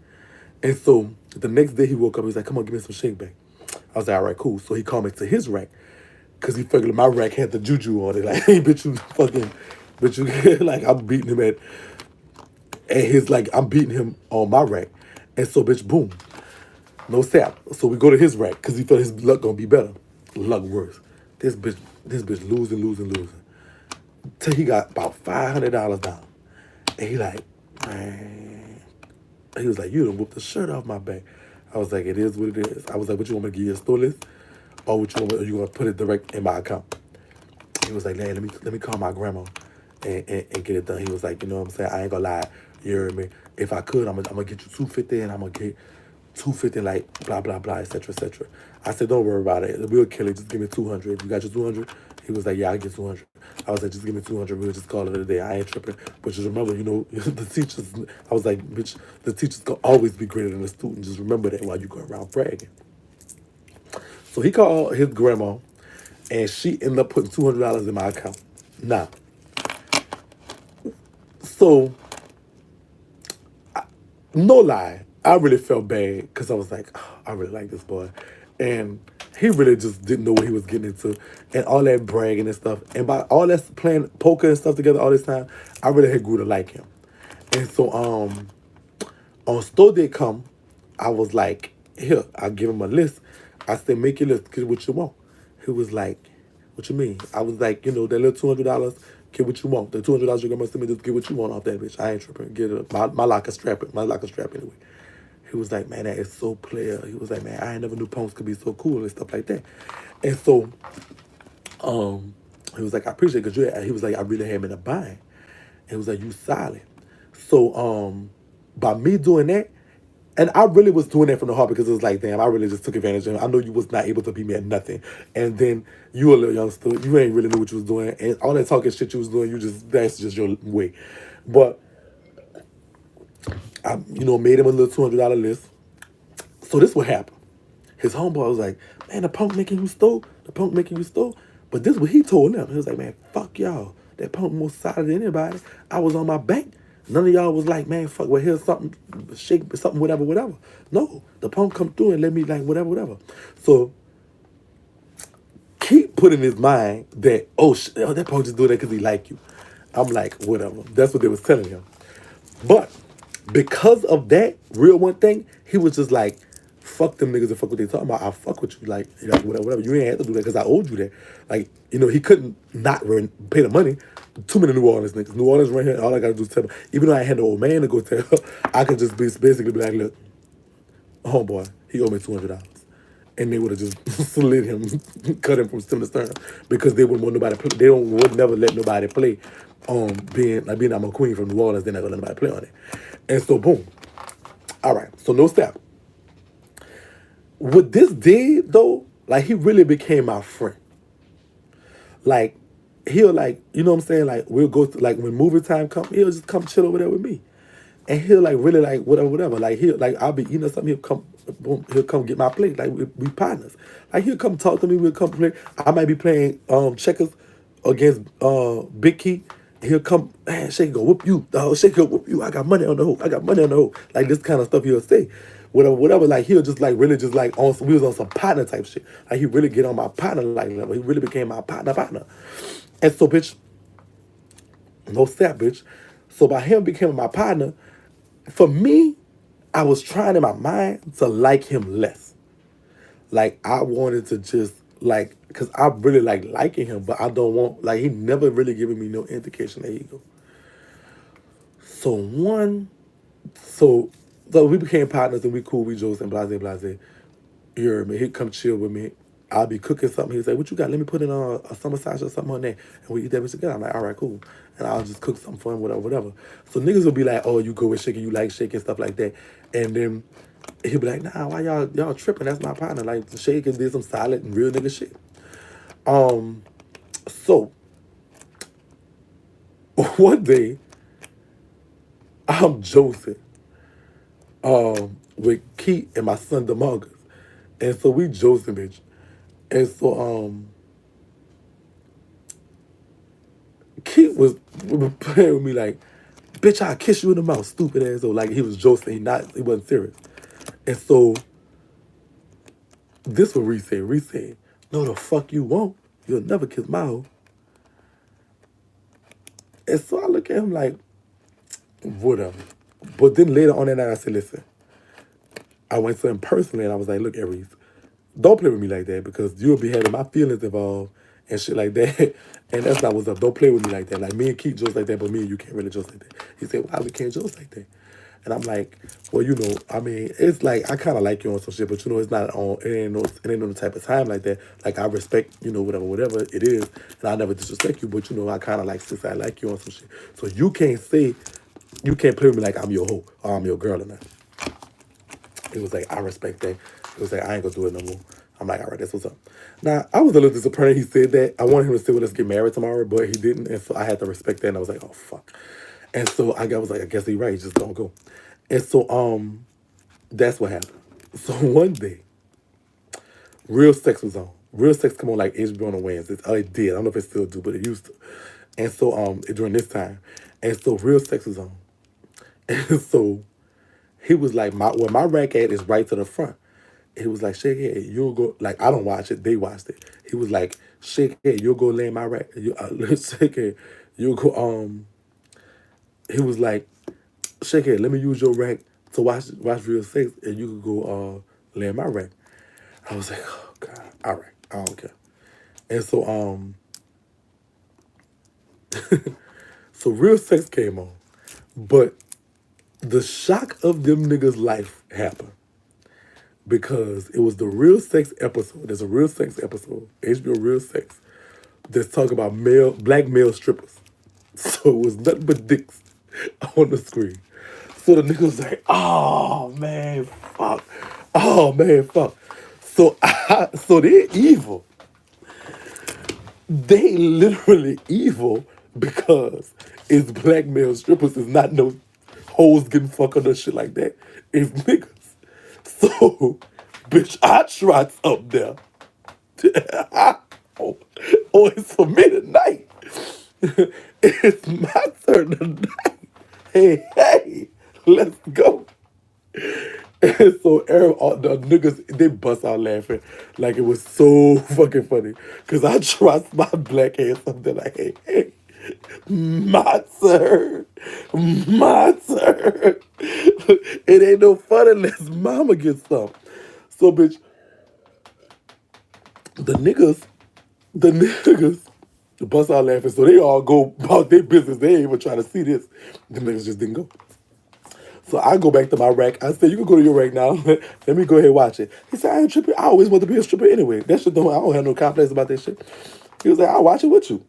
And so the next day he woke up, he was like, come on, give me some shake back. I was like, all right, cool. So he called me to his rack. Because he figured my rack had the juju on it. Like, hey, bitch, like, I'm beating him at his, like, I'm beating him on my rack. And so, bitch, boom. No sap. So we go to his rack because he felt his luck gonna be better. Luck worse. This bitch losing. Till he got about $500 down. And he like, man. He was like, you done whooped the shirt off my back. I was like, it is what it is. I was like, what you want me to give you a store list? Or what you want me, or you gonna put it direct in my account? He was like, "Man, let me call my grandma and get it done." He was like, "You know what I'm saying? I ain't gonna lie. You heard me? If I could, I'm gonna get you 250 and I'm gonna get 250 like blah blah blah, etc. etc." I said, "Don't worry about it. We'll kill it. Just give me 200. You got your 200?" He was like, "Yeah, I get 200." I was like, "Just give me 200. We'll just call it a day. I ain't tripping." But just remember, the teachers. I was like, "Bitch, the teachers gonna always be greater than the student. Just remember that while you go around bragging." So he called his grandma, and she ended up putting $200 in my account. Now, so no lie, I really felt bad because I was like, oh, I really like this boy, and he really just didn't know what he was getting into, and all that bragging and stuff, and by all that playing poker and stuff together all this time, I really had grew to like him, and so on store day come, I was like, here, I give him a list. I said, make your list, get what you want. He was like, what you mean? I was like, that little $200, get what you want. The $200 you're gonna send me, just get what you want off that bitch. I ain't tripping. Get it. My locker strap it. My locker strap anyway. He was like, man, that is so player. He was like, man, I ain't never knew punks could be so cool and stuff like that. And so, he was like, I appreciate it because he was like, I really had him in a bind. It was like, you solid. So by me doing that, and I really was doing that from the heart because it was like, damn, I really just took advantage of him. I know you was not able to beat me at nothing. And then you a little youngster, you ain't really know what you was doing. And all that talking shit you was doing, that's just your way. But I, made him a little $200 list. So this what happened. His homeboy was like, man, the punk making you stole. The punk making you stole. But this is what he told them. He was like, man, fuck y'all. That punk more solid than anybody. I was on my bank. None of y'all was like, man, fuck, well, here's something, shake, something, whatever, whatever. No, the punk come through and let me like, whatever, whatever. So keep putting in his mind that, that punk just do that because he like you. I'm like, whatever. That's what they was telling him. But because of that real one thing, he was just like, fuck them niggas and fuck what they talking about. I fuck with you. Like whatever, whatever. You ain't have to do that because I owed you that. Like, he couldn't not pay the money. Too many New Orleans niggas. New Orleans right here, all I gotta do is tell them. Even though I had no old man to go tell, I could just basically be like, look, homeboy, he owed me $200. And they would have just slid him, cut him from stem to stern, because they wouldn't want nobody. They would never let nobody play on being I'm a queen from New Orleans. They're not gonna let nobody play on it. And so boom. All right. So no step. What this did though, like he really became my friend. Like he'll like, you know what I'm saying? Like we'll go to like when movie time come, he'll just come chill over there with me. And he'll like really like whatever, whatever. Like he'll like I'll be eating or something, he'll come boom, he'll come get my plate. Like we partners. Like he'll come talk to me, we'll come play. I might be playing checkers against Big Key. He'll come, man, Shakie go whoop you. Shakie go whoop you. I got money on the hook. I got money on the hook. Like this kind of stuff he'll say. Whatever, whatever. Like he'll just like really just like on we was on some partner type shit. Like he really get on my partner like level. He really became my partner. And so bitch, no step, bitch. So by him becoming my partner, for me, I was trying in my mind to like him less. Like I wanted to just like, cause I really like liking him, but I don't want like he never really given me no indication that he go. So so we became partners and we cool, we jokes and blase blase. You heard me? He'd come chill with me. I'll be cooking something. He'd say, "What you got? Let me put in a summer sausage or something on there." And we eat that bitch together. I'm like, "All right, cool." And I'll just cook something for him, whatever, whatever. So niggas will be like, "Oh, you go with Shakie, you like Shakie and stuff like that." And then he'll be like, "Nah, why y'all tripping? That's my partner. Like Shakie did some solid and real nigga shit." So one day I'm Joseph with Keith and my son Demongus. And so we Joseph bitch. And so Keith was playing with me like, bitch, I'll kiss you in the mouth, stupid asshole. Like he was joking, he wasn't serious. And so this what Reese said. Reese said, no the fuck you won't. You'll never kiss my hoe. And so I look at him like, whatever. But then later on that night I said, listen, I went to him personally and I was like, look, Aries, don't play with me like that because you'll be having my feelings involved and shit like that. And that's not what's up. Don't play with me like that. Like me and Keith jokes like that, but me and you can't really joke like that. He said, why we can't joke like that? And I'm like, well, I mean, it's like I kind of like you on some shit, but it's not on. It ain't no type of time like that. Like I respect, whatever it is, and I never disrespect you, but I kind of like since I like you on some shit. So you can't play with me like I'm your hoe or I'm your girl or nothing. It was like I respect that. It was like I ain't gonna do it no more. I'm like, all right, that's what's up. Now I was a little disappointed. He said that. I wanted him to say, well, let's get married tomorrow, but he didn't, and so I had to respect that. And I was like, oh fuck. And so was like, I guess he's right. He's just don't go. And so that's what happened. So one day, Real Sex was on. Real Sex come on like HBO on the Wednesdays. Oh, it did. I don't know if it still do, but it used to. And so during this time, and so Real Sex was on, and so he was like, my rack at is right to the front. He was like, shake head, you'll go. Like I don't watch it, they watched it. He was like, shake head, you'll go lay in my rack. Shake head, you'll go. He was like, shake head, let me use your rack to watch Real Sex, and you could go lay in my rack. I was like, oh god, all right, I don't care. And so so Real Sex came on, but the shock of them niggas' life happened because it was the Real Sex episode. There's a Real Sex episode, HBO Real Sex, that's talking about black male strippers. So it was nothing but dicks on the screen. So the nigga was like, oh man, fuck. Oh man, fuck. So they're evil. They literally evil because it's black male strippers. It's not no hoes getting fucked or no shit like that. It's niggas. So, bitch, I tried up there. oh, it's for me tonight. It's my turn tonight. Hey, let's go. And so all the niggas, they bust out laughing like it was so fucking funny. Cause I trust my black ass up there like, hey, my turn, my turn. It ain't no fun unless mama gets some. So bitch, the niggas, the niggas bust out laughing. So they all go about their business. They ain't even try to see this. The niggas just didn't go. So I go back to my rack. I said, you can go to your rack now. Let me go ahead and watch it. He said, I ain't tripping. I always want to be a stripper anyway. That shit I don't have no complex about that shit. He was like, I'll watch it with you.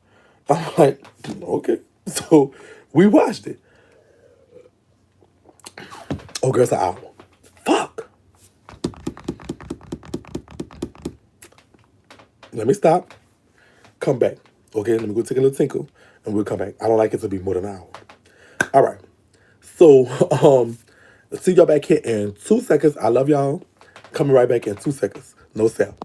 I'm like, okay. So we watched it. Oh, girl, it's an hour. Fuck. Let me stop. Come back. Okay, let me go take a little tinkle and we'll come back. I don't like it to be more than an hour. All right. So, see y'all back here in 2 seconds. I love y'all. Coming right back in 2 seconds. No sound.